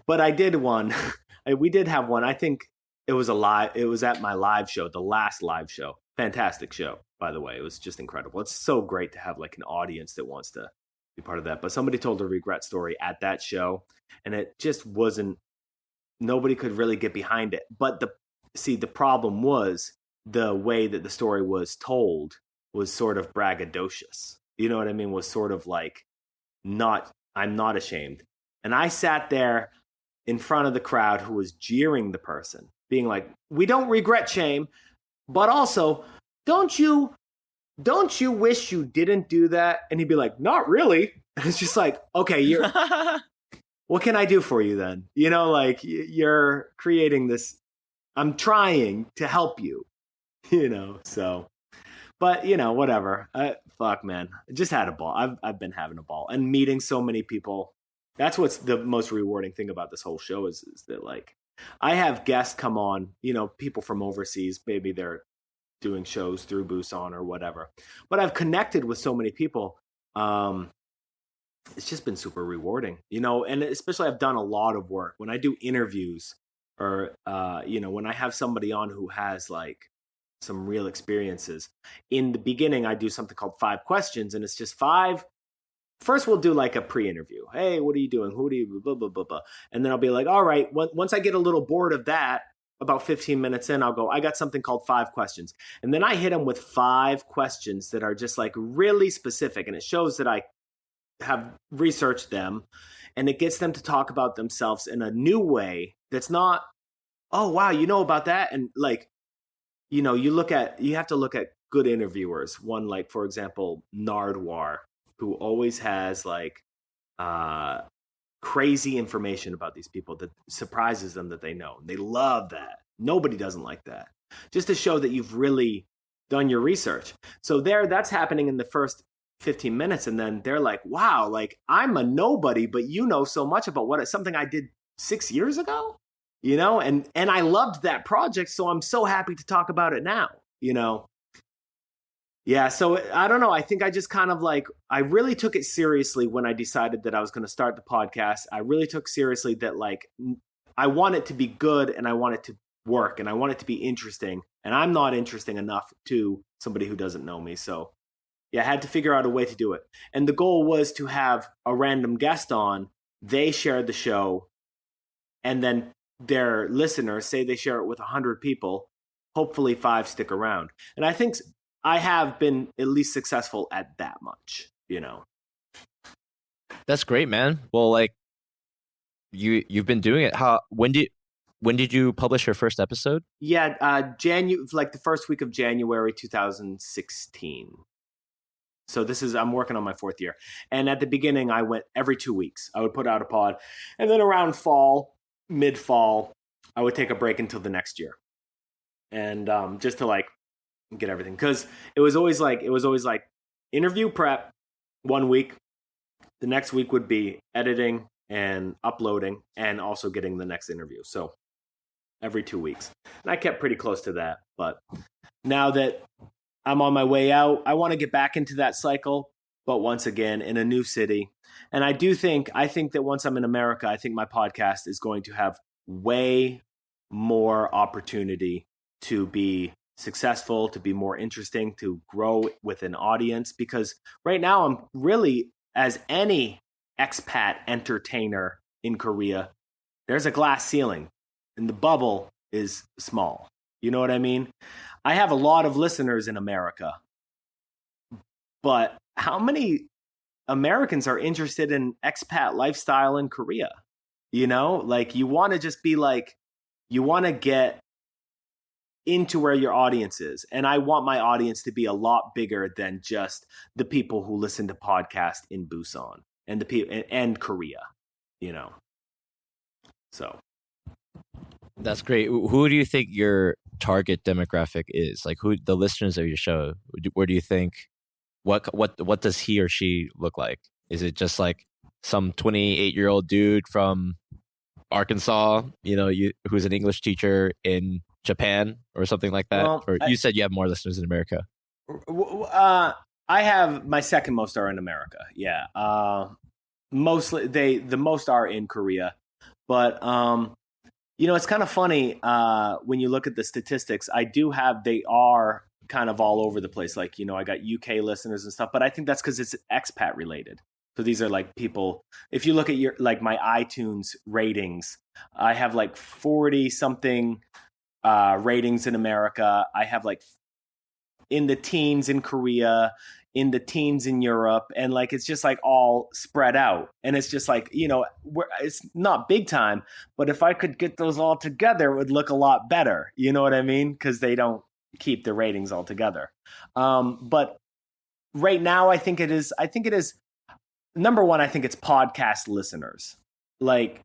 But I did one. We did have one. I think it was at my live show, the last live show. Fantastic show, by the way. It was just incredible. It's so great to have like an audience that wants to be part of that. But somebody told a regret story at that show, and it just wasn't, nobody could really get behind it. But the problem was the way that the story was told was sort of braggadocious. You know what I mean? Was sort of like, I'm not ashamed. And I sat there in front of the crowd who was jeering the person, being like, we don't regret shame, but also, don't you wish you didn't do that? And he'd be like, not really. And it's just like, okay, what can I do for you then? Like, you're creating this, I'm trying to help you, so. But, whatever. Fuck, man. I just had a ball. I've been having a ball. And meeting so many people. That's what's the most rewarding thing about this whole show is that, like, I have guests come on, people from overseas. Maybe they're doing shows through Busan or whatever. But I've connected with so many people. It's just been super rewarding, and especially I've done a lot of work. When I do interviews or, when I have somebody on who has, like, some real experiences. In the beginning, I do something called 5 questions, and it's just 5. First, we'll do like a pre-interview. Hey, what are you doing? Who do you, blah, blah, blah, blah. And then I'll be like, all right, once I get a little bored of that, about 15 minutes in, I'll go, I got something called 5 questions. And then I hit them with 5 questions that are just like really specific. And it shows that I have researched them, and it gets them to talk about themselves in a new way. That's not, oh, wow, you know about that. And like, you have to look at good interviewers. One, like, for example, Nardwar, who always has like crazy information about these people that surprises them that they know. They love that. Nobody doesn't like that. Just to show that you've really done your research. So that's happening in the first 15 minutes. And then they're like, wow, like, I'm a nobody, but you know so much about something I did 6 years ago. And I loved that project, so I'm so happy to talk about it now, Yeah, so I don't know. I think I just kind of like, I really took it seriously when I decided that I was going to start the podcast. I really took seriously that, like, I want it to be good, and I want it to work, and I want it to be interesting. And I'm not interesting enough to somebody who doesn't know me. So, yeah, I had to figure out a way to do it. And the goal was to have a random guest on. They shared the show, and then their listeners, say they share it with 100 people, hopefully 5 stick around. And I think I have been at least successful at that much, That's great, man. Well, like, you've been doing it. When did you publish your first episode? Yeah, like the first week of January 2016. So I'm working on my 4th year. And at the beginning, I went every 2 weeks. I would put out a pod. And then around mid-fall, I would take a break until the next year. And just to like get everything. Because it was always like interview prep 1 week. The next week would be editing and uploading and also getting the next interview. So every 2 weeks. And I kept pretty close to that. But now that I'm on my way out, I want to get back into that cycle, but once again, in a new city. And I think that once I'm in America, I think my podcast is going to have way more opportunity to be successful, to be more interesting, to grow with an audience. Because right now I'm really, as any expat entertainer in Korea, there's a glass ceiling and the bubble is small. You know what I mean? I have a lot of listeners in America, but how many Americans are interested in expat lifestyle in Korea? You know, like you want to just be like, you want to get into where your audience is. And I want my audience to be a lot bigger than just the people who listen to podcasts in Busan and the people and Korea, you know. So That's great. Who do you think your target demographic is? Like who the listeners of your show? Where do you think what does he or she look like? Is it just like some 28-year-old dude from Arkansas, who's an English teacher in Japan or something like that? Well, or you said you have more listeners in America. I have my second most are in America. Yeah. Mostly the most are in Korea, but it's kind of funny when you look at the statistics. They are kind of all over the place. Like, I got UK listeners and stuff, but I think that's because it's expat related. So these are like people, if you look at my iTunes ratings, I have like 40 something ratings in America. I have like in the teens in Korea, in the teens in Europe, and like it's just like all spread out. And it's just like, it's not big time, but if I could get those all together, it would look a lot better. You know what I mean? Because they don't keep the ratings all together. But right now, I think it is number one. I think it's podcast listeners. Like,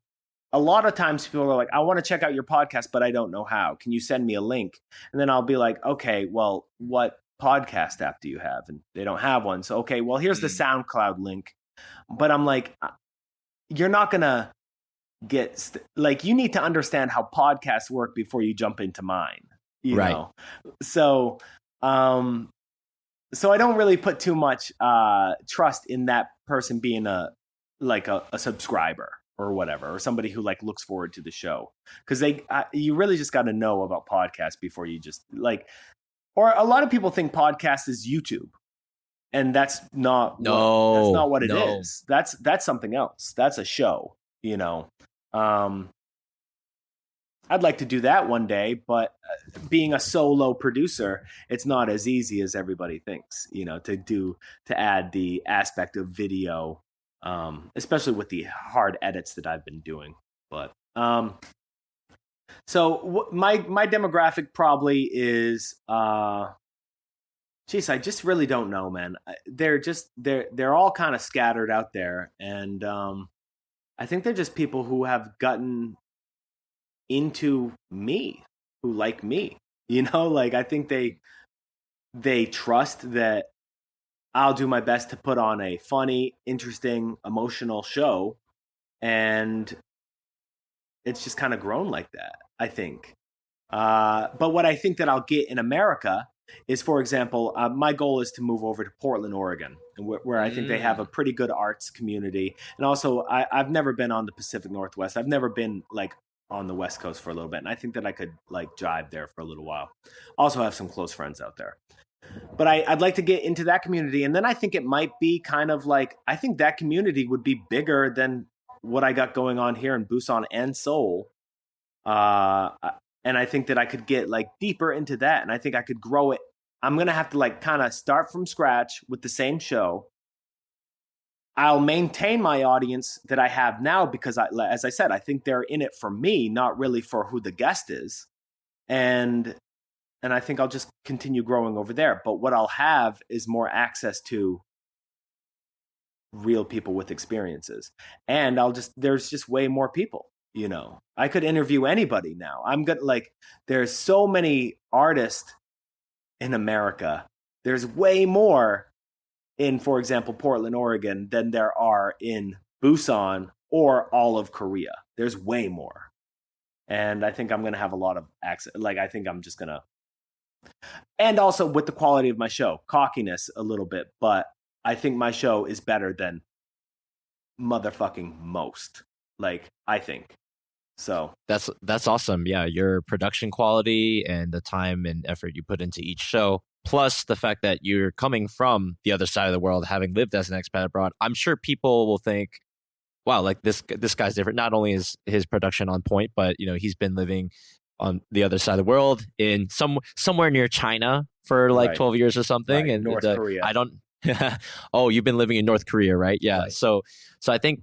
a lot of times people are like, I want to check out your podcast, but I don't know how. Can you send me a link? And then I'll be like, okay, well, what podcast app do you have? And they don't have one. So, okay, well, here's the SoundCloud link. But I'm like, you're not going to get, you need to understand how podcasts work before you jump into mine, you know? So I don't really put too much trust in that person being a subscriber or whatever, or somebody who looks forward to the show. Because you really just got to know about podcasts before you just or a lot of people think podcast is YouTube, and that's not what it is. That's something else. That's a show, I'd like to do that one day, but being a solo producer, it's not as easy as everybody thinks, to add the aspect of video, especially with the hard edits that I've been doing. But so my demographic probably is, I just really don't know, man. They're all kind of scattered out there, and I think they're just people who have gotten into me, who like me. I think they trust that I'll do my best to put on a funny, interesting, emotional show, and it's just kind of grown like that, I think. But what I think that I'll get in America is, for example, my goal is to move over to Portland, Oregon, where I think they have a pretty good arts community. And also, I've never been on the Pacific Northwest. I've never been on the West Coast for a little bit. And I think that I could jive there for a little while. Also have some close friends out there. But I'd like to get into that community. And then I think it might be kind of I think that community would be bigger than what I got going on here in Busan and Seoul. And I think that I could get deeper into that. And I think I could grow it. I'm going to have to kind of start from scratch with the same show. I'll maintain my audience that I have now because, as I said, I think they're in it for me, not really for who the guest is. And I think I'll just continue growing over there. But what I'll have is more access to real people with experiences. And there's just way more people, I could interview anybody now. There's so many artists in America. There's way more in, for example, Portland, Oregon, than there are in Busan or all of Korea. There's way more. And I think I'm going to have a lot of access. I think I'm just going to, and also with the quality of my show, cockiness a little bit, but I think my show is better than motherfucking most. I think. So that's awesome. Yeah, your production quality and the time and effort you put into each show, plus the fact that you're coming from the other side of the world, having lived as an expat abroad. I'm sure people will think, wow, like this guy's different. Not only is his production on point, but he's been living on the other side of the world in somewhere near China for like Right. 12 years or something. Right. And North Korea. I don't. Oh, you've been living in North Korea, right? Yeah. Right. So I think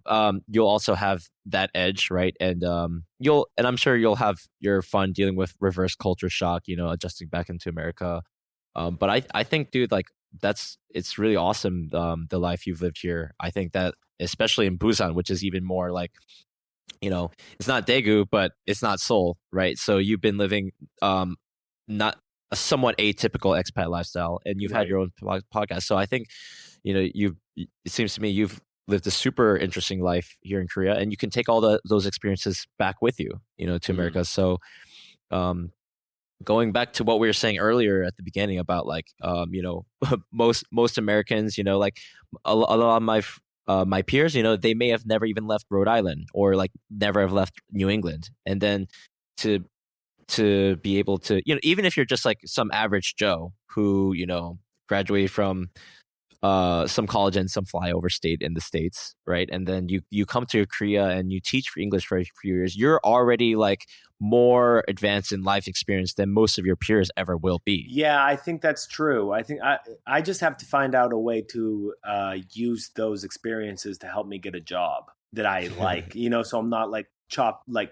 you'll also have that edge, right? And I'm sure you'll have your fun dealing with reverse culture shock, adjusting back into America. But I think, dude, like it's really awesome, the life you've lived here. I think that especially in Busan, which is even more like, it's not Daegu, but it's not Seoul, right? So you've been living not a somewhat atypical expat lifestyle, and you've had your own podcast. So I think, it seems to me you've lived a super interesting life here in Korea, and you can take all those experiences back with you, to America. So, going back to what we were saying earlier at the beginning about like, most Americans, like a lot of my peers, they may have never even left Rhode Island or like never have left New England, and then to be able to, even if you're just like some average Joe who, graduated from some college and some flyover state in the States, right? And then you come to Korea and you teach for English for a few years, you're already like more advanced in life experience than most of your peers ever will be. Yeah, I think that's true. I think I just have to find out a way to use those experiences to help me get a job that I like, so I'm not like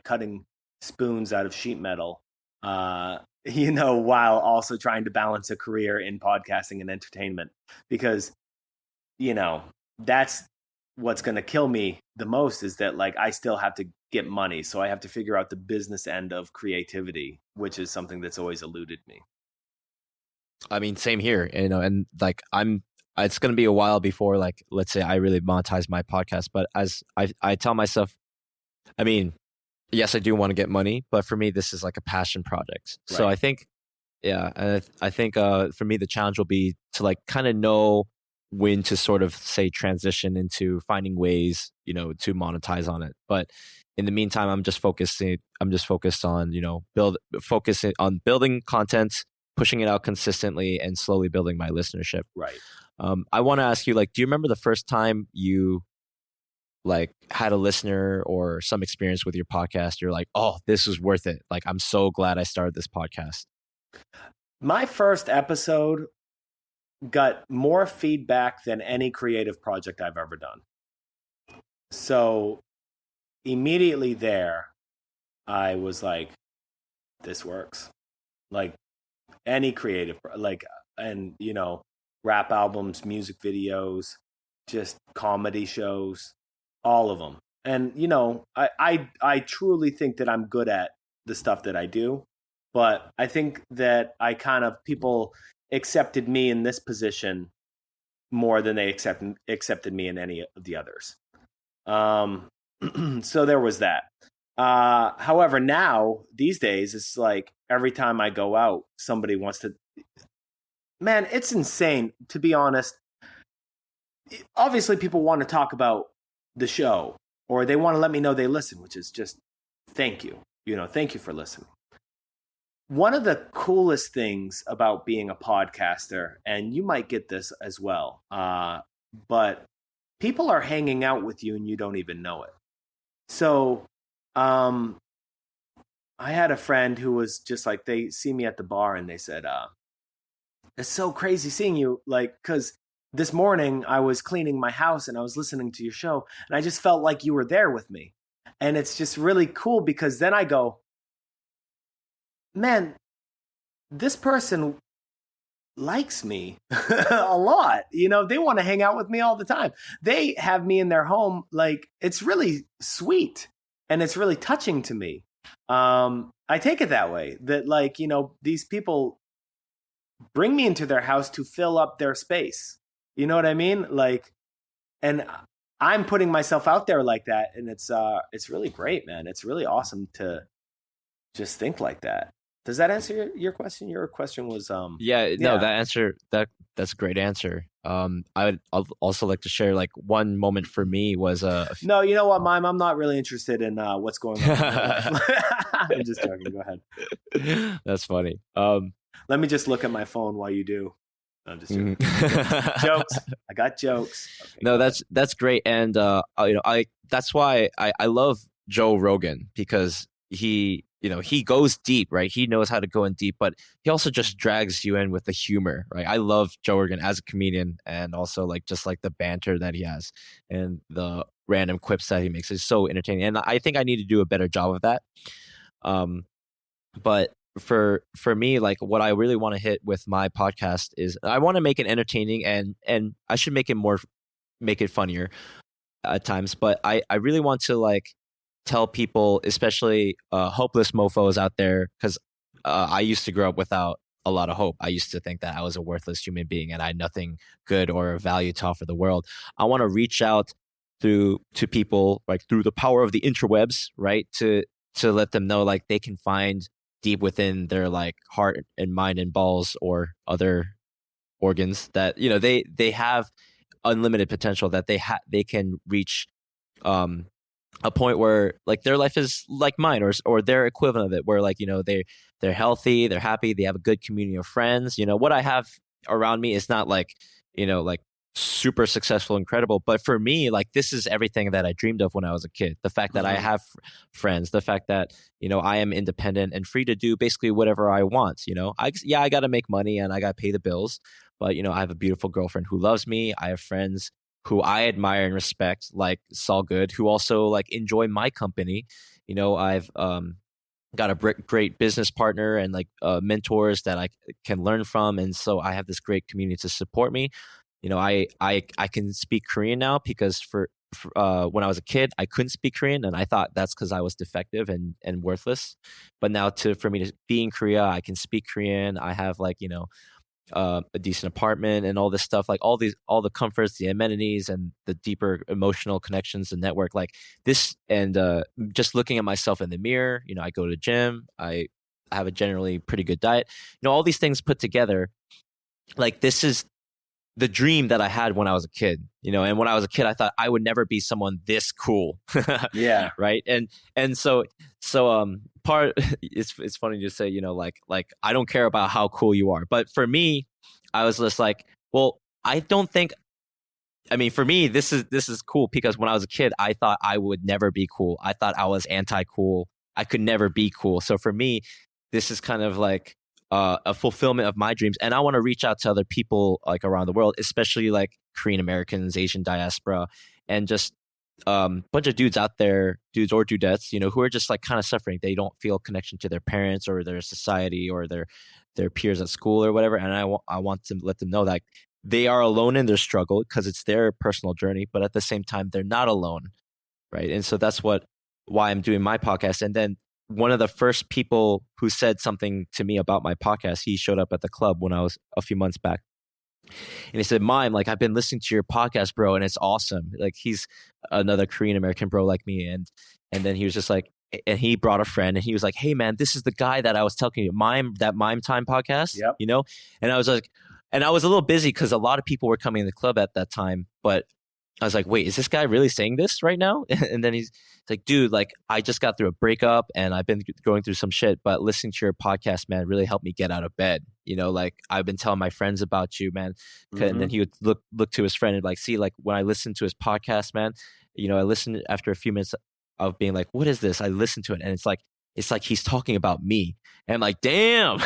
cutting spoons out of sheet metal, while also trying to balance a career in podcasting and entertainment, because, that's what's going to kill me the most, is that like I still have to get money. So I have to figure out the business end of creativity, which is something that's always eluded me. I mean, same here, and like it's going to be a while before, like, let's say I really monetize my podcast. But as I tell myself, I mean, yes, I do want to get money, but for me, this is like a passion project. Right. So I think, and I think for me, the challenge will be to like kind of know when to sort of say transition into finding ways, to monetize on it. But in the meantime, I'm just focused on, focusing on building content, pushing it out consistently, and slowly building my listenership. Right. I want to ask you, like, do you remember the first time you like had a listener or some experience with your podcast? You're like, oh, this was worth it. Like, I'm so glad I started this podcast. My first episode got more feedback than any creative project I've ever done. So immediately there, I was like, this works. Like any creative, like, and, rap albums, music videos, just comedy shows, all of them. And, I truly think that I'm good at the stuff that I do, but I think that people accepted me in this position more than they accepted me in any of the others. So there was that. However, now these days, it's like every time I go out, somebody wants to, man, it's insane, to be honest. Obviously people want to talk about the show, or they want to let me know they listen, which is just, thank you. Thank you for listening. One of the coolest things about being a podcaster, and you might get this as well, but people are hanging out with you and you don't even know it. So I had a friend who was just like, they see me at the bar and they said, it's so crazy seeing you, like, because this morning I was cleaning my house and I was listening to your show and I just felt like you were there with me. And it's just really cool, because then I go, man, this person likes me a lot. They want to hang out with me all the time. They have me in their home. Like, it's really sweet and it's really touching to me. I take it that way, that like, these people bring me into their house to fill up their space. You know what I mean? Like, and I'm putting myself out there like that. And it's really great, man. It's really awesome to just think like that. Does that answer your question? Your question was no, that's a great answer. I'd also like to share, like, one moment for me was no, you know what, Mime, I'm not really interested in what's going on in my life. I'm just joking. Go ahead. That's funny. Let me just look at my phone while you do. I'm just joking. Jokes. I got jokes. Okay, no, that's great. And that's why I love Joe Rogan, because he goes deep, right? He knows how to go in deep, but he also just drags you in with the humor, right? I love Joe Rogan as a comedian, and also like just like the banter that he has and the random quips that he makes is so entertaining. And I think I need to do a better job of that. Um, but for me, like what I really want to hit with my podcast is I want to make it entertaining, and I should make it funnier at times, but I really want to like tell people, especially hopeless mofos out there, because I used to grow up without a lot of hope. I used to think that I was a worthless human being and I had nothing good or value to offer the world. I want to reach out to people like through the power of the interwebs, right? To let them know like they can find deep within their like heart and mind and balls or other organs that they have unlimited potential, that they can reach a point where like their life is like mine, or their equivalent of it, where like they're healthy, they're happy, they have a good community of friends. What I have around me is not like like super successful, incredible, but for me, like this is everything that I dreamed of when I was a kid. The fact that I have friends, the fact that I am independent and free to do basically whatever I want. I got to make money and I got to pay the bills, but I have a beautiful girlfriend who loves me. I have friends who I admire and respect, like Saul Good, who also like enjoy my company. I've got a great business partner and like mentors that I can learn from, and so I have this great community to support me. I can speak Korean now because for when I was a kid, I couldn't speak Korean, and I thought that's because I was defective and worthless. But now for me to be in Korea, I can speak Korean. I have like a decent apartment and all this stuff, like all the comforts, the amenities, and the deeper emotional connections and network like this. And just looking at myself in the mirror, I go to the gym, I have a generally pretty good diet, all these things put together, like this is the dream that I had when I was a kid, and when I was a kid, I thought I would never be someone this cool. Yeah. Right. And so part it's funny to say, like I don't care about how cool you are, but for me, I was just like, well, I don't think, I mean, for me, this is cool because when I was a kid, I thought I would never be cool. I thought I was anti-cool. I could never be cool. So for me, this is kind of like a fulfillment of my dreams, and I want to reach out to other people like around the world, especially like Korean Americans, Asian diaspora, and just bunch of dudes out there, dudes or dudettes, who are just like kind of suffering. They don't feel connection to their parents or their society or their peers at school or whatever. And I want to let them know that they are alone in their struggle because it's their personal journey, but at the same time, they're not alone, right? And so that's why I'm doing my podcast. And then one of the first people who said something to me about my podcast, he showed up at the club when I was a few months back. And he said, Mime, like I've been listening to your podcast, bro, and it's awesome. Like he's another Korean American bro like me. And then he was just like, and he brought a friend and he was like, hey man, this is the guy that I was telling you, that Mime Time podcast, Yep. And I was like, and I was a little busy because a lot of people were coming in the club at that time, but I was like, wait, is this guy really saying this right now? And then he's like, dude, like I just got through a breakup and I've been going through some shit, but listening to your podcast, man, really helped me get out of bed. Like I've been telling my friends about you, man. And then he would look to his friend and like, see, like when I listened to his podcast, man, I listened after a few minutes of being like, what is this? I listened to it and it's like he's talking about me. And I'm like, damn,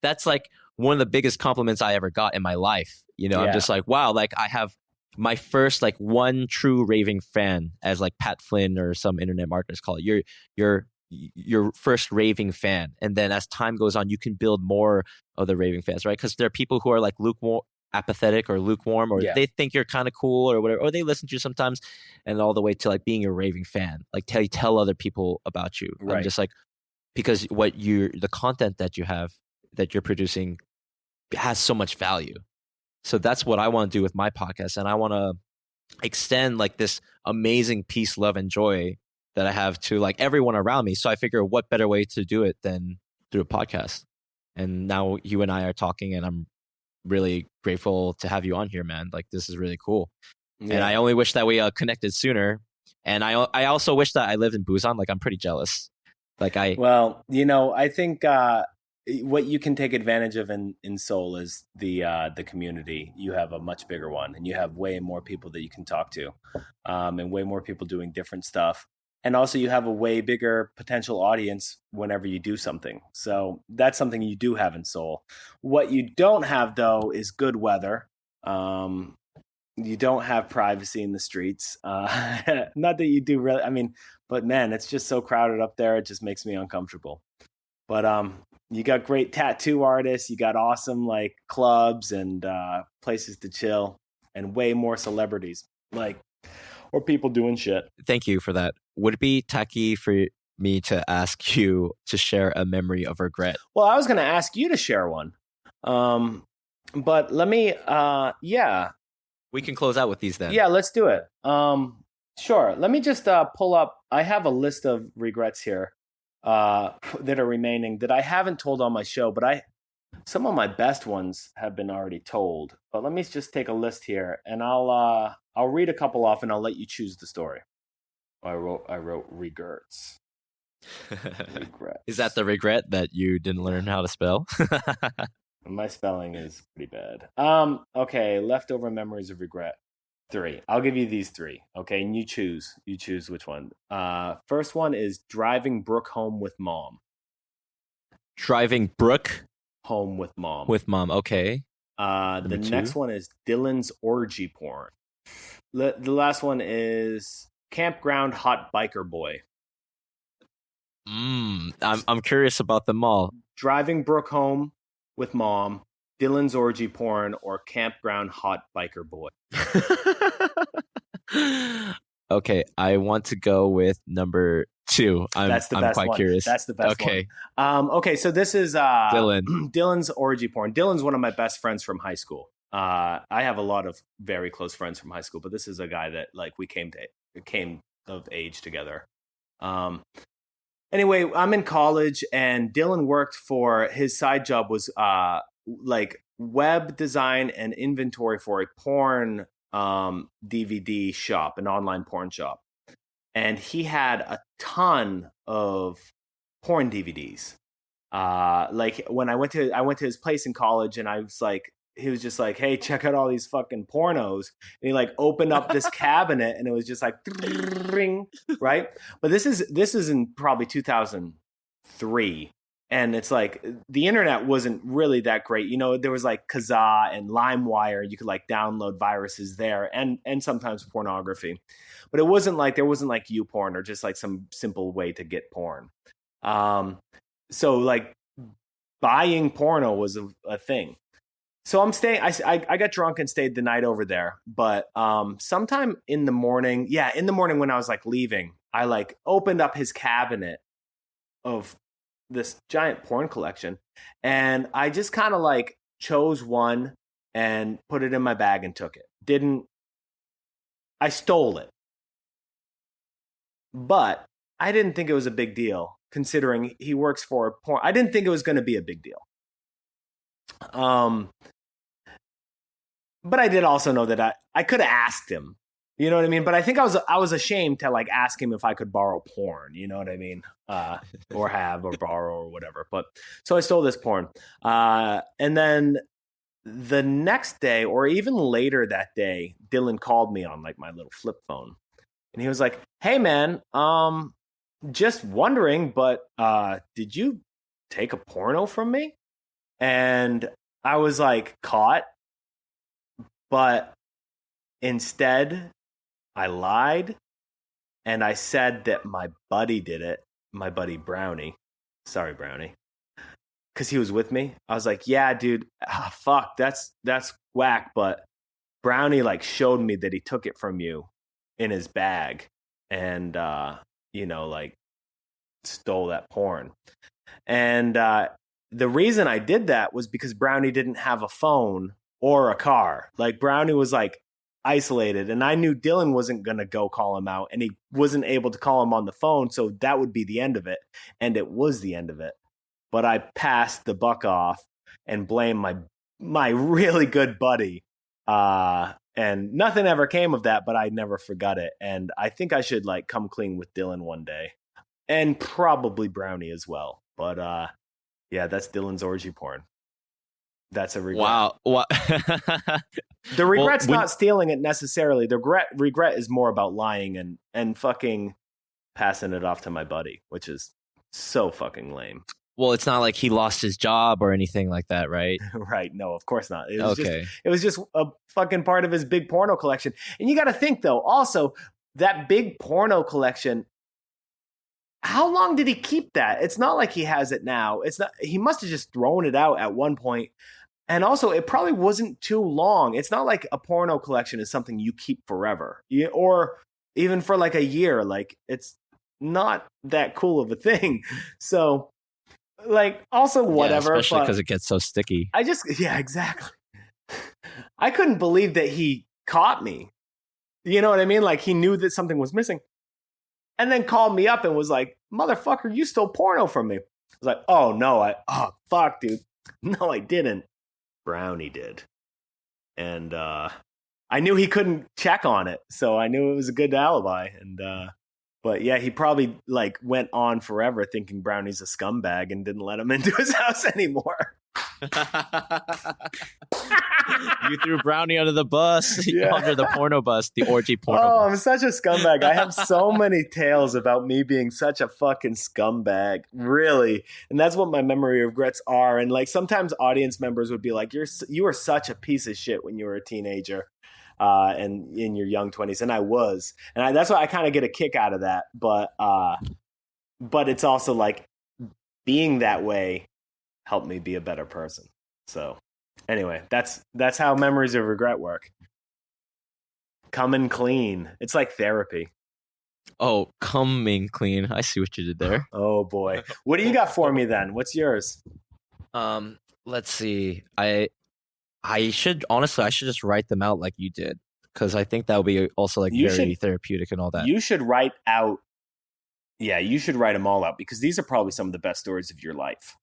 that's like one of the biggest compliments I ever got in my life. I'm just like, wow, like I have my first like one true raving fan, as like Pat Flynn or some internet marketers call it. Your first raving fan, and then as time goes on, you can build more of the raving fans, right? Because there are people who are like lukewarm, apathetic, or lukewarm, or they think you're kind of cool or whatever, or they listen to you sometimes, and all the way to like being a raving fan, like tell other people about you. Right. I'm just like, because the content that you have, that you're producing, has so much value. So that's what I want to do with my podcast. And I want to extend like this amazing peace, love, and joy that I have to like everyone around me. So I figure what better way to do it than through a podcast. And now you and I are talking, and I'm really grateful to have you on here, man. Like this is really cool. Yeah. And I only wish that we connected sooner. And I also wish that I lived in Busan. Like I'm pretty jealous. Like I think what you can take advantage of in Seoul is the community. You have a much bigger one, and you have way more people that you can talk to, and way more people doing different stuff. And also, you have a way bigger potential audience whenever you do something. So that's something you do have in Seoul. What you don't have, though, is good weather. You don't have privacy in the streets. Not that you do really. I mean, but man, it's just so crowded up there. It just makes me uncomfortable. But you got great tattoo artists. You got awesome like clubs and places to chill, and way more celebrities like or people doing shit. Thank you for that. Would it be tacky for me to ask you to share a memory of regret? Well, I was going to ask you to share one, but let me. Yeah. We can close out with these then. Yeah, let's do it. Sure. Let me just pull up. I have a list of regrets here that are remaining that I haven't told on my show, but some of my best ones have been already told. But let me just take a list here, and I'll read a couple off, and I'll let you choose the story. I wrote regrets. Regrets. Is that the regret that you didn't learn how to spell? My spelling is pretty bad. Okay, leftover memories of regret. 3. I'll give you these 3. Okay, and you choose. You choose which one. First one is driving Brooke home with mom. Driving Brooke home with mom. With mom. Okay. The next one is Dylan's orgy porn. The last one is campground hot biker boy. I'm curious about them all. Driving Brooke home with mom, Dylan's orgy porn, or campground hot biker boy. Okay, I want to go with number 2. I'm quite curious. That's the best one. Okay, so this is Dylan's orgy porn. Dylan's one of my best friends from high school. I have a lot of very close friends from high school, but this is a guy that like we came of age together. Anyway, I'm in college, and Dylan worked for his side job was like web design and inventory for a porn DVD shop, an online porn shop, and he had a ton of porn DVDs. Like when I went to his place in college, and I was like, he was just like, hey, check out all these fucking pornos. And he like opened up this cabinet, and it was just like, right? But this is in probably 2003. And it's like the internet wasn't really that great. You know, there was like Kazaa and LimeWire. You could like download viruses there and sometimes pornography. But there wasn't like YouPorn or just like some simple way to get porn. So like buying porno was a thing. So I'm staying. I got drunk and stayed the night over there. But sometime in the morning when I was like leaving, I like opened up his cabinet of this giant porn collection, and I just kind of like chose one and put it in my bag and took it. I stole it, but I didn't think it was a big deal considering he works for porn. I didn't think it was going to be a big deal. But I did also know that I could have asked him, you know what I mean? But I think I was ashamed to like ask him if I could borrow porn, you know what I mean? Or have or borrow or whatever. But so I stole this porn. And then the next day or even later that day, Dylan called me on like my little flip phone. And he was like, hey man, just wondering, but did you take a porno from me? And I was like caught. But instead, I lied, and I said that my buddy did it, my buddy Brownie. Sorry, Brownie. Because he was with me. I was like, yeah, dude, fuck, that's whack, but Brownie, like, showed me that he took it from you in his bag and, like, stole that porn. And the reason I did that was because Brownie didn't have a phone or a car. Like Brownie was like isolated, and I knew Dylan wasn't going to go call him out, and he wasn't able to call him on the phone. So that would be the end of it. And it was the end of it. But I passed the buck off and blamed my really good buddy. And nothing ever came of that, but I never forgot it. And I think I should like come clean with Dylan one day, and probably Brownie as well. But Yeah, that's Dylan's orgy porn. That's a regret. Wow. What? The regret's not stealing it necessarily. The regret is more about lying and fucking passing it off to my buddy, which is so fucking lame. Well, it's not like he lost his job or anything like that, right? Right. No, of course not. It was just a fucking part of his big porno collection. And you got to think, though, also, that big porno collection, how long did he keep that? It's not like he has it now. It's not. He must have just thrown it out at one point. And also, it probably wasn't too long. It's not like a porno collection is something you keep forever, or even for like a year. Like, it's not that cool of a thing. So, like, also whatever. Yeah, especially because it gets so sticky. Yeah, exactly. I couldn't believe that he caught me. You know what I mean? Like, he knew that something was missing, and then called me up and was like, "Motherfucker, you stole porno from me." I was like, "Oh no, fuck, dude, no, I didn't." Brownie did, and I knew he couldn't check on it, so I knew it was a good alibi. And but yeah, he probably like went on forever thinking Brownie's a scumbag and didn't let him into his house anymore. You threw Brownie under the bus, under the porno bus, the orgy porno bus. I'm such a scumbag. I have so many tales about me being such a fucking scumbag, really. And that's what my memory regrets are. And like sometimes audience members would be like, you were such a piece of shit when you were a teenager and in your young 20s. And I was. And that's why I kind of get a kick out of that. But it's also like being that way helped me be a better person. So anyway, that's how memories of regret work. Coming clean. It's like therapy. Oh, coming clean. I see what you did there. Oh boy. What do you got for me then? What's yours? Let's see. I should just write them out like you did, because I think that would be also like very therapeutic and all that. You should write out. Yeah, you should write them all out, because these are probably some of the best stories of your life.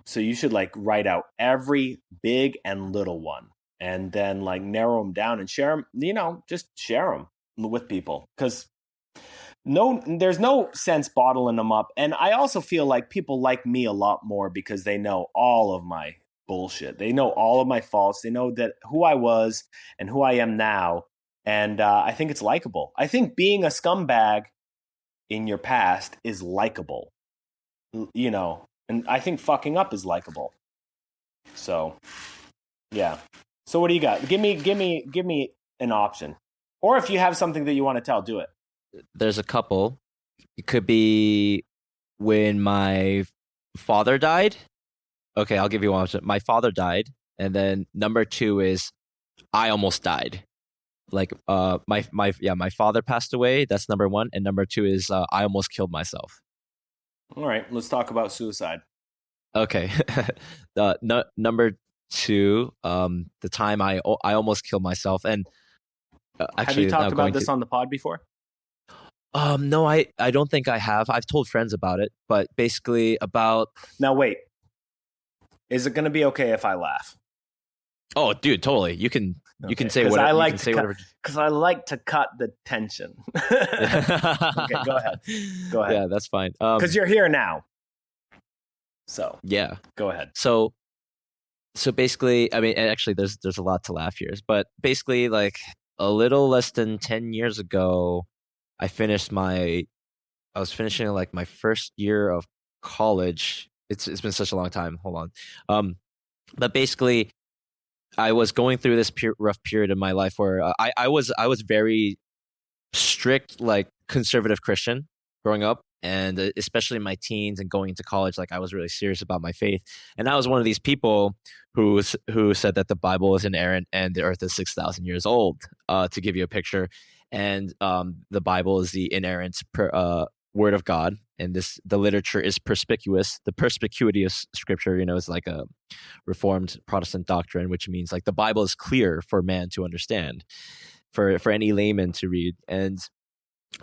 So you should like write out every big and little one, and then like narrow them down and share them, just share them with people, because there's no sense bottling them up. And I also feel like people like me a lot more because they know all of my bullshit. They know all of my faults. They know that who I was and who I am now. And I think it's likable. I think being a scumbag in your past is likable, and I think fucking up is likable. So, yeah. So what do you got? Give me an option. Or if you have something that you want to tell, do it. There's a couple. It could be when my father died. Okay, I'll give you one option. My father died, and then number 2 is I almost died. Like my father passed away. That's number 1, and number 2 is I almost killed myself. All right, let's talk about suicide. Okay. Number 2, the time I almost killed myself. And actually, have you talked about this on the pod before? No, I don't think I have. I've told friends about it, but basically about. Now wait, is it going to be okay if I laugh? Oh, dude, totally. You can say whatever. Because I like to cut the tension. Okay, go ahead. Yeah, that's fine. Because you're here now. So yeah, go ahead. So basically, I mean, actually, there's a lot to laugh here, but basically, like a little less than 10 years ago, I was finishing like my first year of college. It's been such a long time. Hold on. But basically, I was going through this rough period in my life where I was very strict, like conservative Christian growing up, and especially in my teens and going into college, like I was really serious about my faith. And I was one of these people who said that the Bible is inerrant and the earth is 6,000 years old, to give you a picture. And the Bible is the inerrant word of God, and the literature is perspicuous. The perspicuity of Scripture, is like a Reformed Protestant doctrine, which means like the Bible is clear for man to understand, for any layman to read. And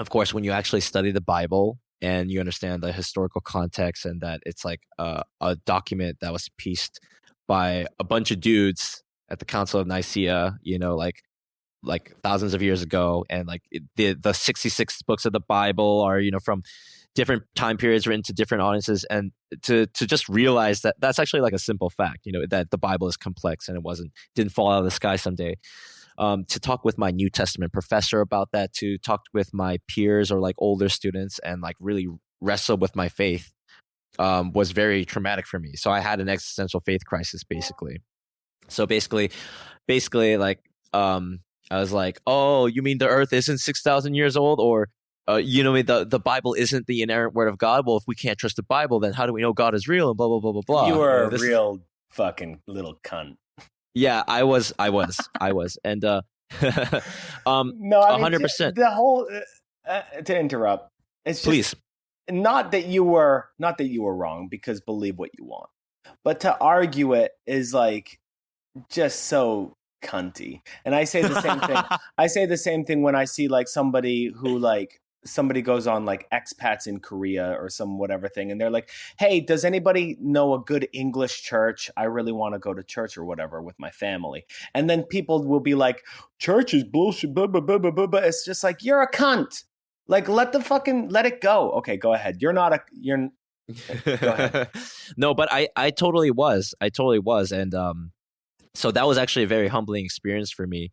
of course, when you actually study the Bible and you understand the historical context, and that it's like a document that was pieced by a bunch of dudes at the Council of Nicaea, like thousands of years ago, and like the 66 books of the Bible are from different time periods written to different audiences, and to just realize that that's actually like a simple fact, that the Bible is complex and didn't fall out of the sky someday. To talk with my New Testament professor about that, to talk with my peers or like older students and like really wrestle with my faith was very traumatic for me. So I had an existential faith crisis basically. So basically like I was like, oh, you mean the earth isn't 6,000 years old? Or the Bible isn't the inerrant word of God. Well, if we can't trust the Bible, then how do we know God is real? And blah, blah, blah, blah, blah. You were a real fucking little cunt. Yeah, I was. And no, 100%. The whole to interrupt. It's just, please. Not that you were wrong, because believe what you want, but to argue it is like just so cunty. And I say the same thing. I say the same thing when I see like somebody goes on like expats in Korea or some whatever thing, and they're like, hey, does anybody know a good English church? I really want to go to church or whatever with my family. And then people will be like, church is bullshit, blah, blah, blah, blah, blah, blah. It's just like, you're a cunt. Like, let it go. Okay, go ahead. Go ahead. No, but I totally was. And so that was actually a very humbling experience for me,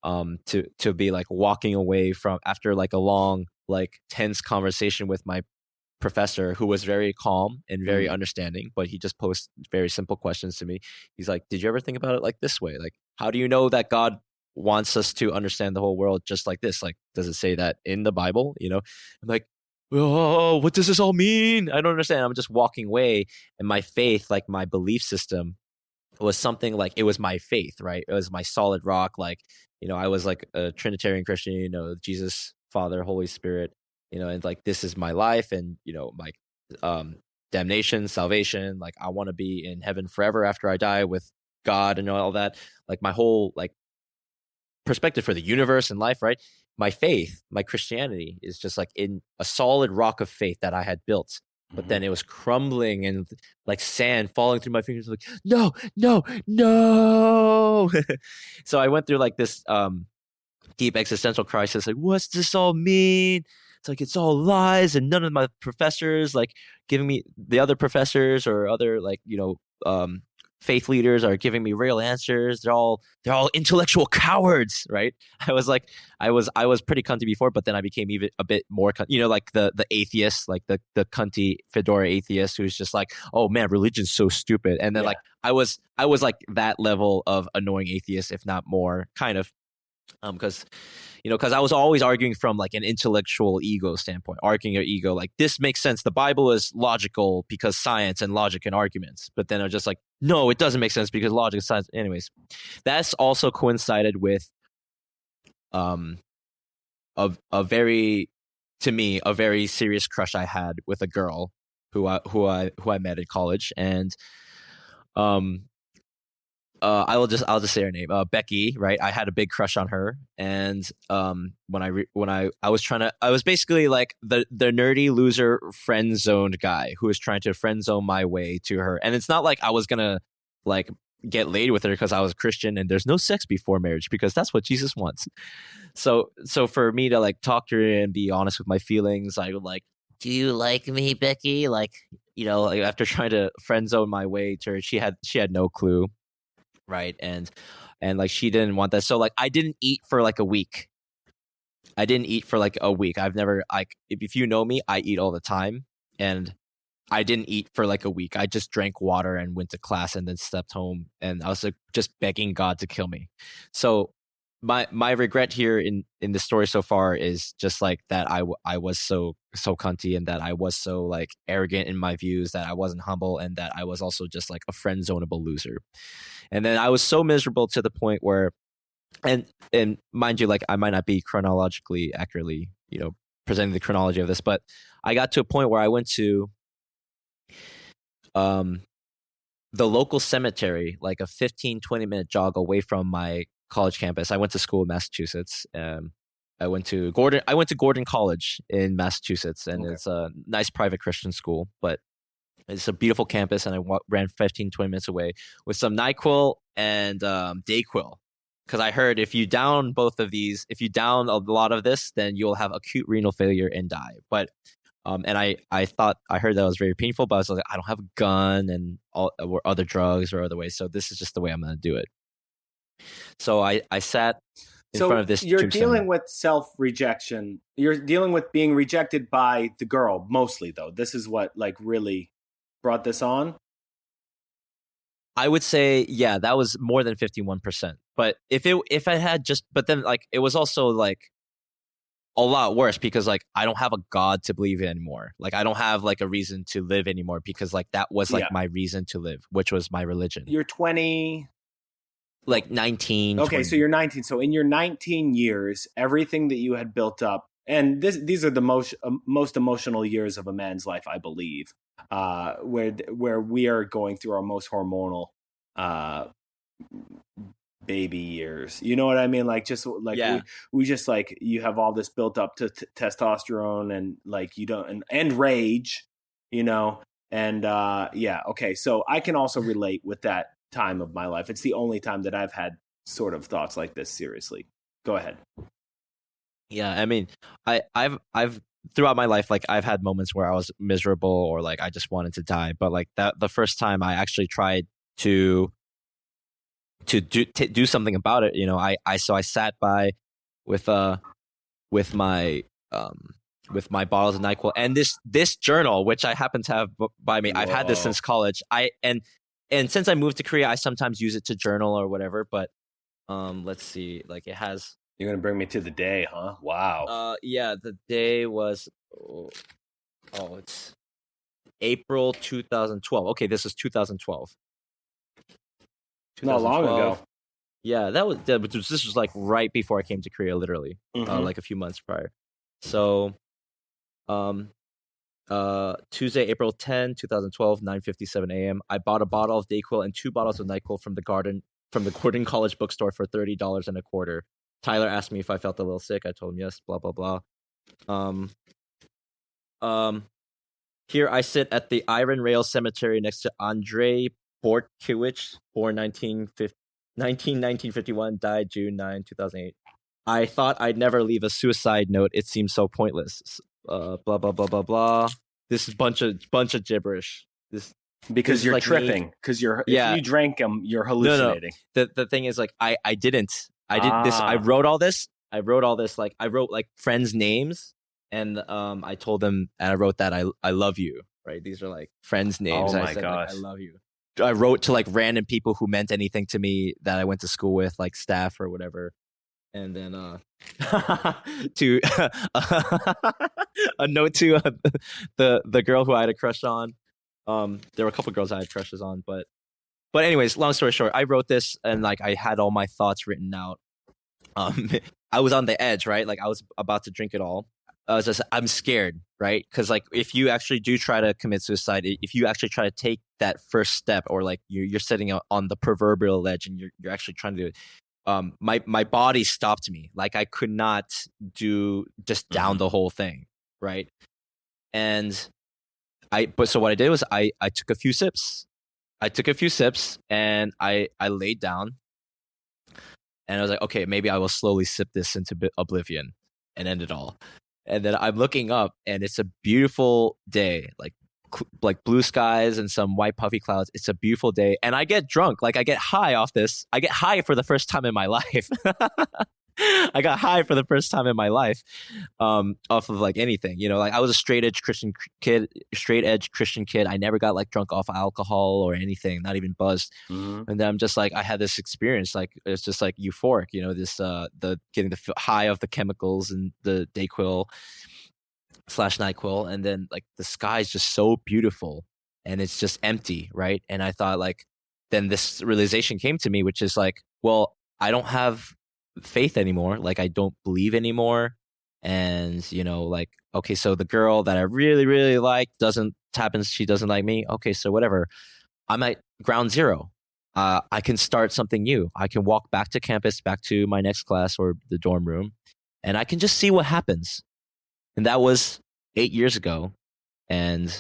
to be like walking away from after like a long, like tense conversation with my professor, who was very calm and very understanding, but he just posed very simple questions to me. He's like, did you ever think about it like this way? Like, how do you know that God wants us to understand the whole world just like this? Like, does it say that in the Bible? I'm like, oh, what does this all mean? I don't understand. I'm just walking away, and my faith, like my belief system, was something like, it was my faith, right? It was my solid rock. Like, I was like a Trinitarian Christian, Jesus, Father, Holy Spirit, and like, this is my life, and my damnation, salvation. Like, I want to be in heaven forever after I die with God and all that. Like, my whole like perspective for the universe and life, right? My faith, my Christianity is just like in a solid rock of faith that I had built. But then it was crumbling and like sand falling through my fingers. Like, no. So I went through like this deep existential crisis. Like, what's this all mean? It's like, it's all lies, and none of my professors, like giving me, the other professors or other like faith leaders are giving me real answers. They're all intellectual cowards, right? I was pretty cunty before, but then I became even a bit more like the atheist, like the cunty fedora atheist who's just like, oh man, religion's so stupid. And then like I was like that level of annoying atheist, if not more, kind of. Because I was always arguing from like an intellectual ego standpoint, arguing your ego, like, this makes sense. The Bible is logical because science and logic and arguments. But then I was just like, no, it doesn't make sense because logic and science. Anyways, that's also coincided with a very serious crush I had with a girl who I met in college, and I'll just say her name, Becky, right? I had a big crush on her, and when I was basically like the nerdy loser friend zoned guy who was trying to friend zone my way to her. And it's not like I was gonna like get laid with her because I was a Christian and there's no sex before marriage, because that's what Jesus wants. So for me to like talk to her and be honest with my feelings, I would like, do you like me, Becky? Like, like after trying to friend zone my way to her, she had no clue. Right. And like, she didn't want that. So like, I didn't eat for like a week. I've never, like, if you know me, I eat all the time, and I didn't eat for like a week. I just drank water and went to class and then slept home. And I was like, just begging God to kill me. So my regret here in the story so far is just like that I was so cunty, and that I was so like arrogant in my views, that I wasn't humble, and that I was also just like a friend zonable loser. And then I was so miserable to the point where, and mind you, like, I might not be chronologically accurately, presenting the chronology of this, but I got to a point where I went to the local cemetery, like a 15-20 minute jog away from my college campus. I went to school in Massachusetts. I went to Gordon College in Massachusetts, and It's a nice private Christian school, but it's a beautiful campus, and I ran 15-20 minutes away with some NyQuil and Dayquil, because I heard if you down both of these, if you down a lot of this, then you'll have acute renal failure and die. But And I thought I heard that was very painful, but I was like, I don't have a gun and all or other drugs or other ways. So this is just the way I'm going to do it. So I sat in front of this. You're tube dealing center. with self-rejection. You're dealing with being rejected by the girl mostly, though. This is what like really brought this on. I would say, yeah, that was more than 51%. But if I had just, but then like it was also like a lot worse because like I don't have a God to believe in anymore. Like I don't have like a reason to live anymore because like that was like my reason to live, which was my religion. You're 20. Like 19. Okay, 20. so you're 19. So in your 19 years, everything that you had built up, and these are the most emotional years of a man's life, I believe, where we are going through our most hormonal baby years. You know what I mean? Like just like we just like you have all this built up to testosterone and like you don't and rage, you know, and okay. So I can also relate with that time of my life. It's the only time that I've had sort of thoughts like this seriously. Go ahead. Yeah, I mean, I've throughout my life, like I've had moments where I was miserable or like I just wanted to die. But like that, the first time I actually tried to do something about it, you know, I sat by with my bottles of NyQuil and this journal, which I happen to have by me. Whoa. I've had this since college. And since I moved to Korea, I sometimes use it to journal or whatever. But let's see, like it has. You're gonna bring me to the day, huh? Wow. Yeah, the day was. It's April 2012. Okay, this is 2012. Not long ago. Yeah, this was like right before I came to Korea, literally, like a few months prior. So, Tuesday, April 10, 2012, 9:57 a.m. I bought a bottle of Dayquil and 2 bottles of NyQuil from the Gordon College bookstore for $30.25. Tyler asked me if I felt a little sick. I told him yes. Blah blah blah. Here I sit at the Iron Rail Cemetery next to Andrei Bortkiewicz, born 1951, died June 9, 2008. I thought I'd never leave a suicide note. It seems so pointless. Blah blah blah blah blah. This is bunch of gibberish. Because you're like tripping. Because if you drank them, you're hallucinating. No. The thing is, like, I did this. I wrote all this. Like I wrote like friends' names, and I told them, and I wrote that I love you. Right? These are like friends' names. Oh my gosh, like, I love you. I wrote to like random people who meant anything to me that I went to school with, like staff or whatever. And then to a note to the girl who I had a crush on. There were a couple girls I had crushes on, but anyways, long story short, I wrote this and like I had all my thoughts written out. I was on the edge, right? Like I was about to drink it all. I'm scared, right? Because like if you actually do try to commit suicide, if you actually try to take that first step, or like you're sitting on the proverbial ledge and you're actually trying to do it, my body stopped me. Like I could not just down the whole thing, right? And so what I did was I took a few sips. And I laid down, and I was like, okay, maybe I will slowly sip this into oblivion and end it all. And then I'm looking up, and it's a beautiful day, like blue skies and some white puffy clouds. It's a beautiful day, and I get drunk. Like I get high off this. I get high for the first time in my life. I got high for the first time in my life, off of like anything, you know, like I was a straight edge Christian kid. I never got like drunk off alcohol or anything, not even buzzed. Mm-hmm. And then I'm just like, I had this experience, like it's just like euphoric, you know, this the getting the high of the chemicals and the Dayquil / NyQuil, and then like the sky is just so beautiful and it's just empty, right? And I thought like, then this realization came to me, which is like, well, I don't have faith anymore. Like I don't believe anymore. And you know, like, okay, so the girl that I really, really like she doesn't like me. Okay, so whatever. I'm at ground zero. I can start something new. I can walk back to campus, back to my next class or the dorm room, and I can just see what happens. And that was 8 years ago. And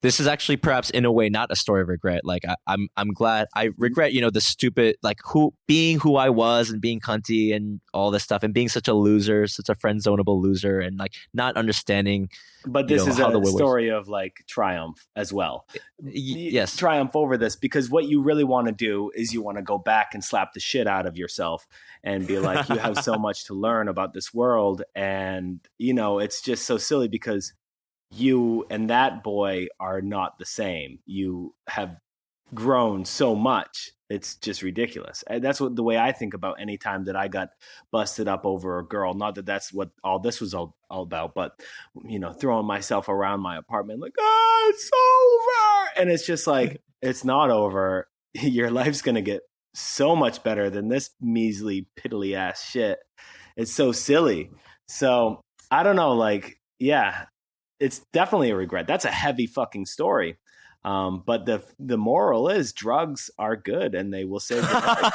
This is actually perhaps in a way not a story of regret. Like I'm glad. I regret, the stupid, like being who I was and being cunty and all this stuff and being such a loser, such a friend zoneable loser, and like not understanding. But this is a story of like triumph as well. Yes, triumph over this, because what you really want to do is you want to go back and slap the shit out of yourself and be like, you have so much to learn about this world, and it's just so silly because you and that boy are not the same. You have grown so much. It's just ridiculous. And that's the way I think about any time that I got busted up over a girl. Not that that's what all this was all about, but throwing myself around my apartment like, it's over. And it's just like, it's not over. Your life's going to get so much better than this measly, piddly ass shit. It's so silly. So I don't know, like, yeah, it's definitely a regret. That's a heavy fucking story. But the moral is drugs are good and they will save your life.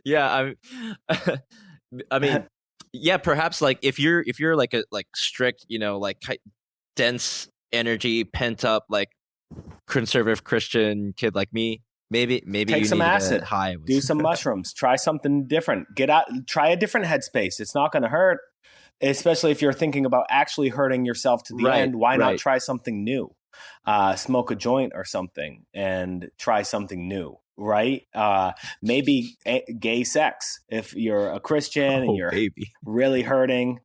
Yeah, I mean, yeah, perhaps like if you're like a strict, like dense energy, pent up, like conservative Christian kid like me, maybe take you some need acid, high, do some mushrooms, try something different, get out, try a different headspace. It's not going to hurt, especially if you're thinking about actually hurting yourself to the end. Why not try something new? Smoke a joint or something and try something new, right? Maybe gay sex. If you're a Christian and you're really hurting,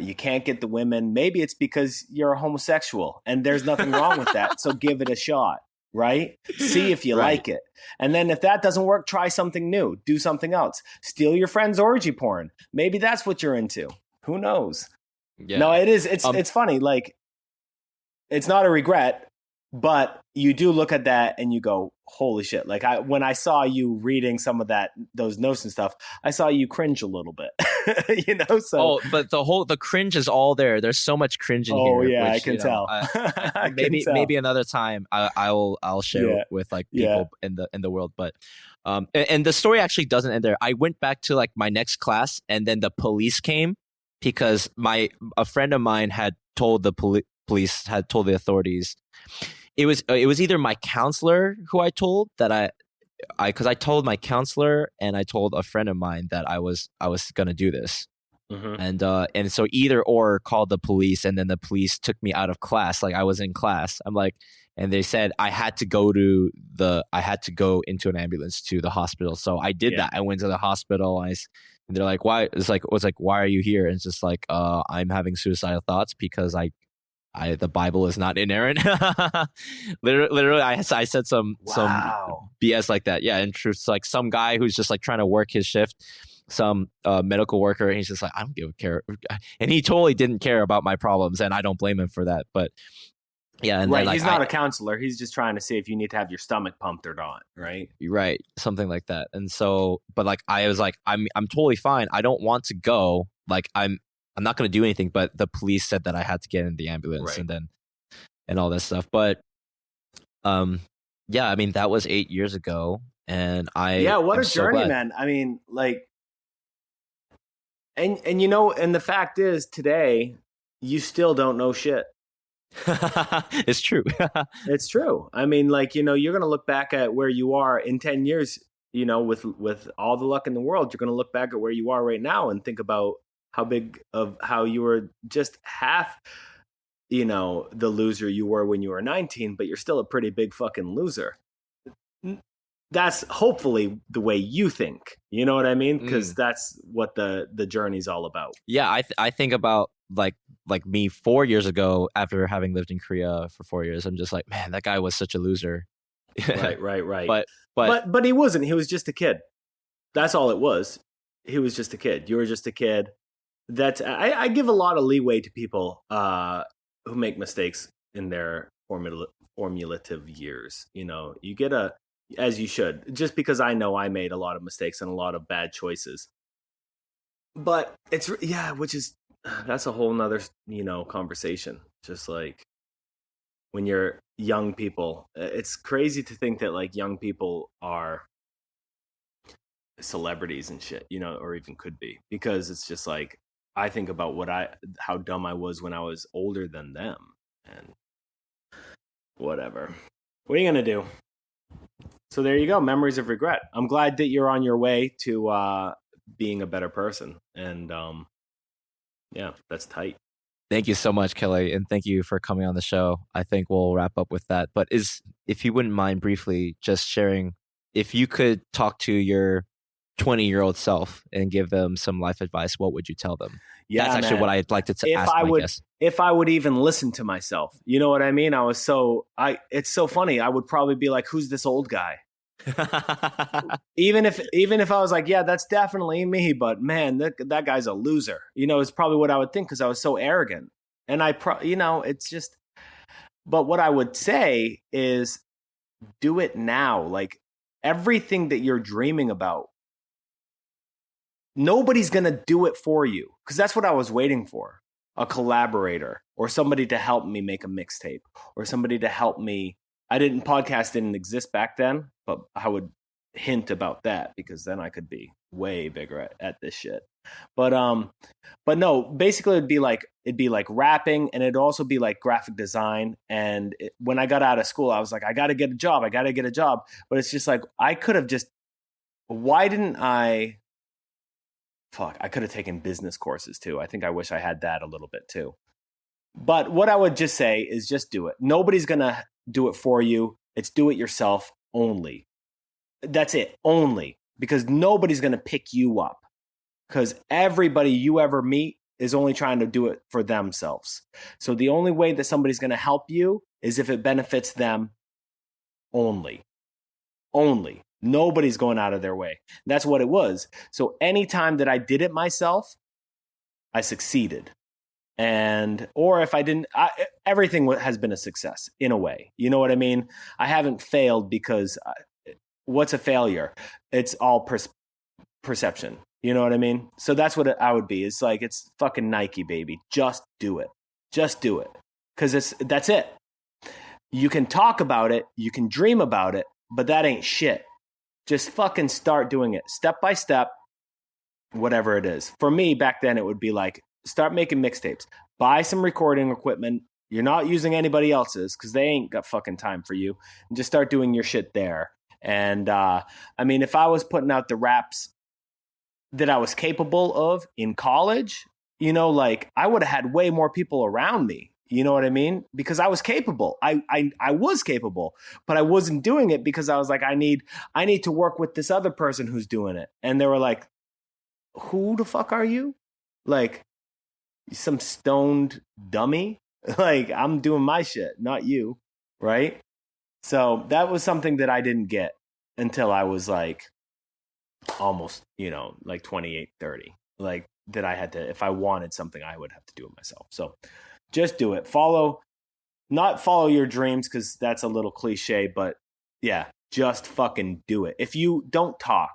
you can't get the women. Maybe it's because you're a homosexual and there's nothing wrong with that. So give it a shot, right? See if you like it. And then if that doesn't work, try something new. Do something else. Steal your friend's orgy porn. Maybe that's what you're into. Who knows? Yeah. No, it is. It's funny. Like, it's not a regret, but you do look at that and you go, holy shit. Like when I saw you reading some of those notes and stuff, I saw you cringe a little bit, So, but the cringe is all there. There's so much cringe in here. Oh yeah, which, I can tell. Maybe another time I'll share it with like people in the world. But and the story actually doesn't end there. I went back to like my next class, and then the police came because a friend of mine had told the police had told the authorities. It was either my counselor who I told that because I told my counselor and I told a friend of mine that I was going to do this. Mm-hmm. And so either or called the police, and then the police took me out of class. Like I was in class. I'm like, and they said I had to go into an ambulance to the hospital. So I did that. I went to the hospital. And they're like, why? It's like, why are you here? And it's just like, I'm having suicidal thoughts because the Bible is not inerrant. literally, I said some BS like that. Yeah, in truth, like some guy who's just like trying to work his shift, some medical worker, and he's just like, I don't give a care, and he totally didn't care about my problems, and I don't blame him for that. But yeah, and right, he's not a counselor. He's just trying to see if you need to have your stomach pumped or not. Right, something like that. And so, but like I was like, I'm totally fine. I don't want to go. Like I'm not going to do anything, but the police said that I had to get in the ambulance and all this stuff. But, yeah, I mean, that was 8 years ago, and what a journey, man. I mean, like, and and the fact is today, you still don't know shit. It's true. It's true. I mean, like, you're going to look back at where you are in 10 years, with all the luck in the world, you're going to look back at where you are right now and think about how you were just half, the loser you were when you were 19, but you're still a pretty big fucking loser. That's hopefully the way you think. You know what I mean? Because that's what the journey's all about. Yeah, I think about like me 4 years ago after having lived in Korea for 4 years. I'm just like, man, that guy was such a loser. Right. But he wasn't. He was just a kid. That's all it was. He was just a kid. You were just a kid. I give a lot of leeway to people who make mistakes in their formulative years. You get as you should, just because I know I made a lot of mistakes and a lot of bad choices. But that's a whole nother, conversation. Just like when you're young people, it's crazy to think that like young people are celebrities and shit, or even could be, because it's just like, I think about how dumb I was when I was older than them. And Whatever. What are you going to do? So there you go. Memories of regret. I'm glad that you're on your way to being a better person. And yeah, that's tight. Thank you so much, Kelly, and thank you for coming on the show. I think we'll wrap up with that. But if you wouldn't mind briefly just sharing, if you could talk to your 20-year-old self and give them some life advice, what would you tell them? Yeah, that's actually man. what I'd like to ask my guest. If I would even listen to myself, you know what I mean? It's so funny. I would probably be like, who's this old guy? even if I was like, yeah, that's definitely me, but man, that guy's a loser. It's probably what I would think because I was so arrogant. And it's just, but what I would say is do it now. Like everything that you're dreaming about, nobody's going to do it for you because that's what I was waiting for. A collaborator or somebody to help me make a mixtape or somebody to help me. Podcast didn't exist back then, but I would hint about that because then I could be way bigger at this shit. But no, basically it'd be like rapping, and it'd also be like graphic design. And when I got out of school, I was like, I got to get a job. But it's just like, I could have just, why didn't I? Fuck, I could have taken business courses too. I think I wish I had that a little bit too. But what I would just say is just do it. Nobody's going to do it for you. It's do it yourself only. That's it, only. Because nobody's going to pick you up. Because everybody you ever meet is only trying to do it for themselves. So the only way that somebody's going to help you is if it benefits them only. Only. Nobody's going out of their way. That's what it was. So anytime that I did it myself, I succeeded. Or if I didn't, everything has been a success in a way. You know what I mean? I haven't failed because what's a failure? It's all perception. You know what I mean? So that's what I would be. It's like, it's fucking Nike, baby. Just do it. Just do it. Because that's it. You can talk about it. You can dream about it, but that ain't shit. Just fucking start doing it step by step, whatever it is. For me, back then, it would be like, start making mixtapes, buy some recording equipment. You're not using anybody else's because they ain't got fucking time for you. And just start doing your shit there. And if I was putting out the raps that I was capable of in college, I would have had way more people around me. You know what I mean? Because I was capable. I was capable, but I wasn't doing it because I was like, I need to work with this other person who's doing it. And they were like, who the fuck are you? Like, some stoned dummy? Like, I'm doing my shit, not you. Right? So that was something that I didn't get until I was like almost, like 28, 30. Like, that I had to, if I wanted something, I would have to do it myself. So just do it. Not follow your dreams because that's a little cliche, but yeah, just fucking do it. If you don't talk,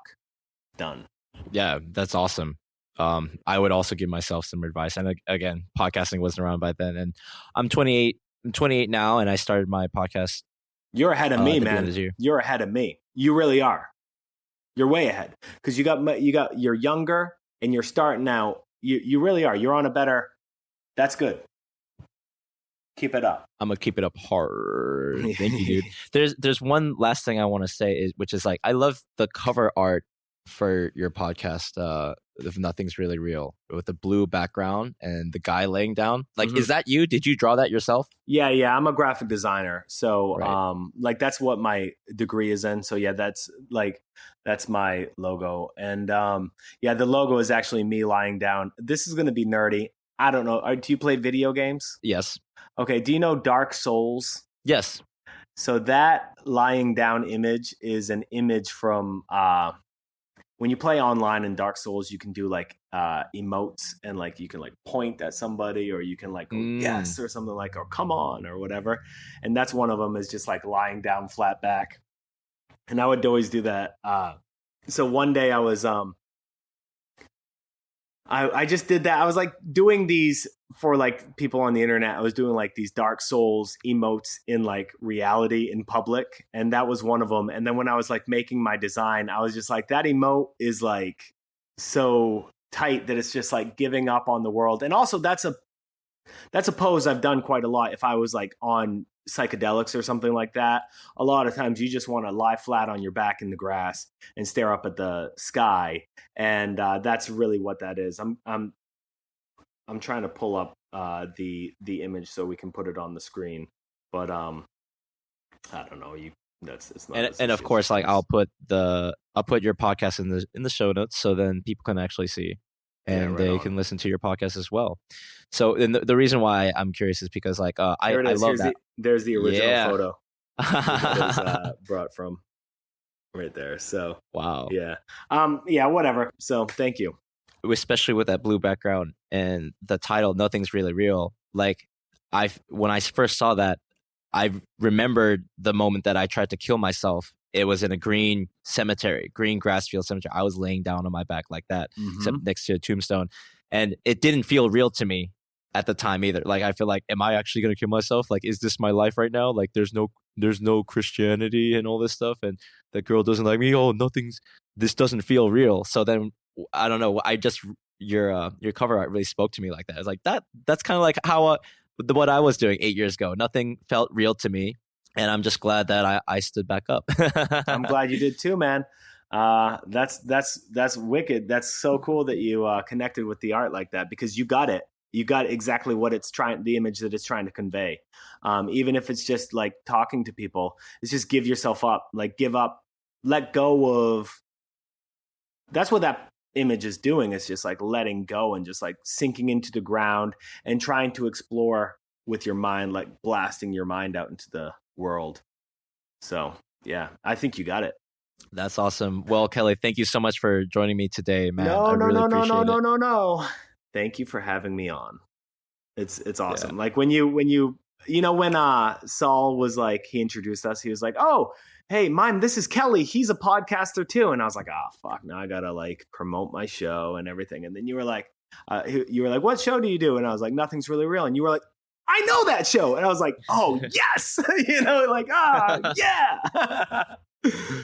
done. Yeah, that's awesome. I would also give myself some advice. And again, podcasting wasn't around by then. And I'm 28. I'm 28 now, and I started my podcast. You're ahead of me, man. You're ahead of me. You really are. You're way ahead because you're younger and you're starting out. You really are. You're on a better. That's good. Keep it up. I'm gonna keep it up hard. Thank you, dude. There's one last thing I want to say which is like, I love the cover art for your podcast. If Nothing's Really Real, with the blue background and the guy laying down. Like, Is that you? Did you draw that yourself? Yeah. I'm a graphic designer. So right. That's what my degree is in. So yeah, that's my logo. And the logo is actually me lying down. This is gonna be nerdy. I don't know. Do you play video games? Yes. Okay. Do you know Dark Souls? Yes. So that lying down image is an image from when you play online in Dark Souls, you can do like emotes, and like you can like point at somebody, or you can like go yes or something, like, or come on or whatever. And that's one of them, is just like lying down flat back. And I would always do that. So one day I was I just did that. I was like doing these for like people on the internet. I was doing like these Dark Souls emotes in like reality in public. And that was one of them. And then when I was like making my design, I was just like, that emote is like so tight that it's just like giving up on the world. And also that's a pose I've done quite a lot. If I was like on psychedelics or something like that, a lot of times you just want to lie flat on your back in the grass and stare up at the sky, and that's really what that is. I'm trying to pull up the image so we can put it on the screen, but I don't know. It's not. And of course, like I'll put your podcast in the show notes, so then people can actually see, and they can listen to your podcast as well. So, and the reason why I'm curious is because like I love that. There's the original photo that is brought from right there. So wow. Yeah, whatever. So thank you. Especially with that blue background and the title, Nothing's Really Real. Like when I first saw that, I remembered the moment that I tried to kill myself. It was in a green cemetery, green grass field cemetery. I was laying down on my back like that, except next to a tombstone. And it didn't feel real to me at the time either. Like, I feel like, am I actually going to kill myself? Like, is this my life right now? Like, there's no Christianity and all this stuff. And the girl doesn't like me. Oh, this doesn't feel real. So then, I don't know. Your cover art really spoke to me like that. I was like, that's kind of like how what I was doing 8 years ago. Nothing felt real to me. And I'm just glad that I stood back up. I'm glad you did too, man. That's wicked. That's so cool that you connected with the art like that, because you got it. You got exactly what the image that it's trying to convey. Even if it's just like talking to people, it's just give yourself up, like give up, let go of. That's what that image is doing. It's just like letting go and just like sinking into the ground and trying to explore with your mind, like blasting your mind out into the world. So yeah, I think you got it. That's awesome. Well, Kelly, thank you so much for joining me today, man. No. Thank you for having me on. It's awesome. Yeah. Like when Saul was like, he introduced us, he was like, oh, hey, Mime, this is Kelly. He's a podcaster too. And I was like, oh, fuck, now I gotta like promote my show and everything. And then you were like, what show do you do? And I was like, Nothing's Really Real. And you were like, I know that show. And I was like, oh, yes. Yeah.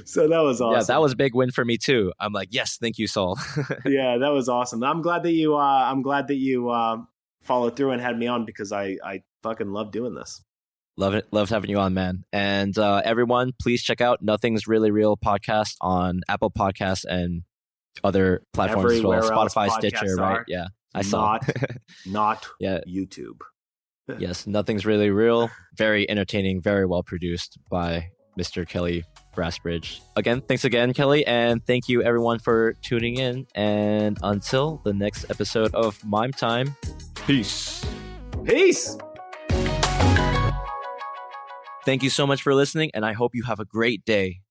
So that was awesome. Yeah, that was a big win for me too. I'm like, yes, thank you, Saul. Yeah, that was awesome. I'm glad that you followed through and had me on, because I fucking love doing this. Love it. Love having you on, man. And everyone, please check out Nothing's Really Real podcast on Apple Podcasts and other platforms everywhere as well. Spotify, Stitcher, right? Yeah, I saw. Not YouTube. Yes, Nothing's Really Real. Very entertaining, very well produced by Mr. Kelly Brassridge. Again, thanks again, Kelly. And thank you, everyone, for tuning in. And until the next episode of Mime Time, peace. Peace. Thank you so much for listening, and I hope you have a great day.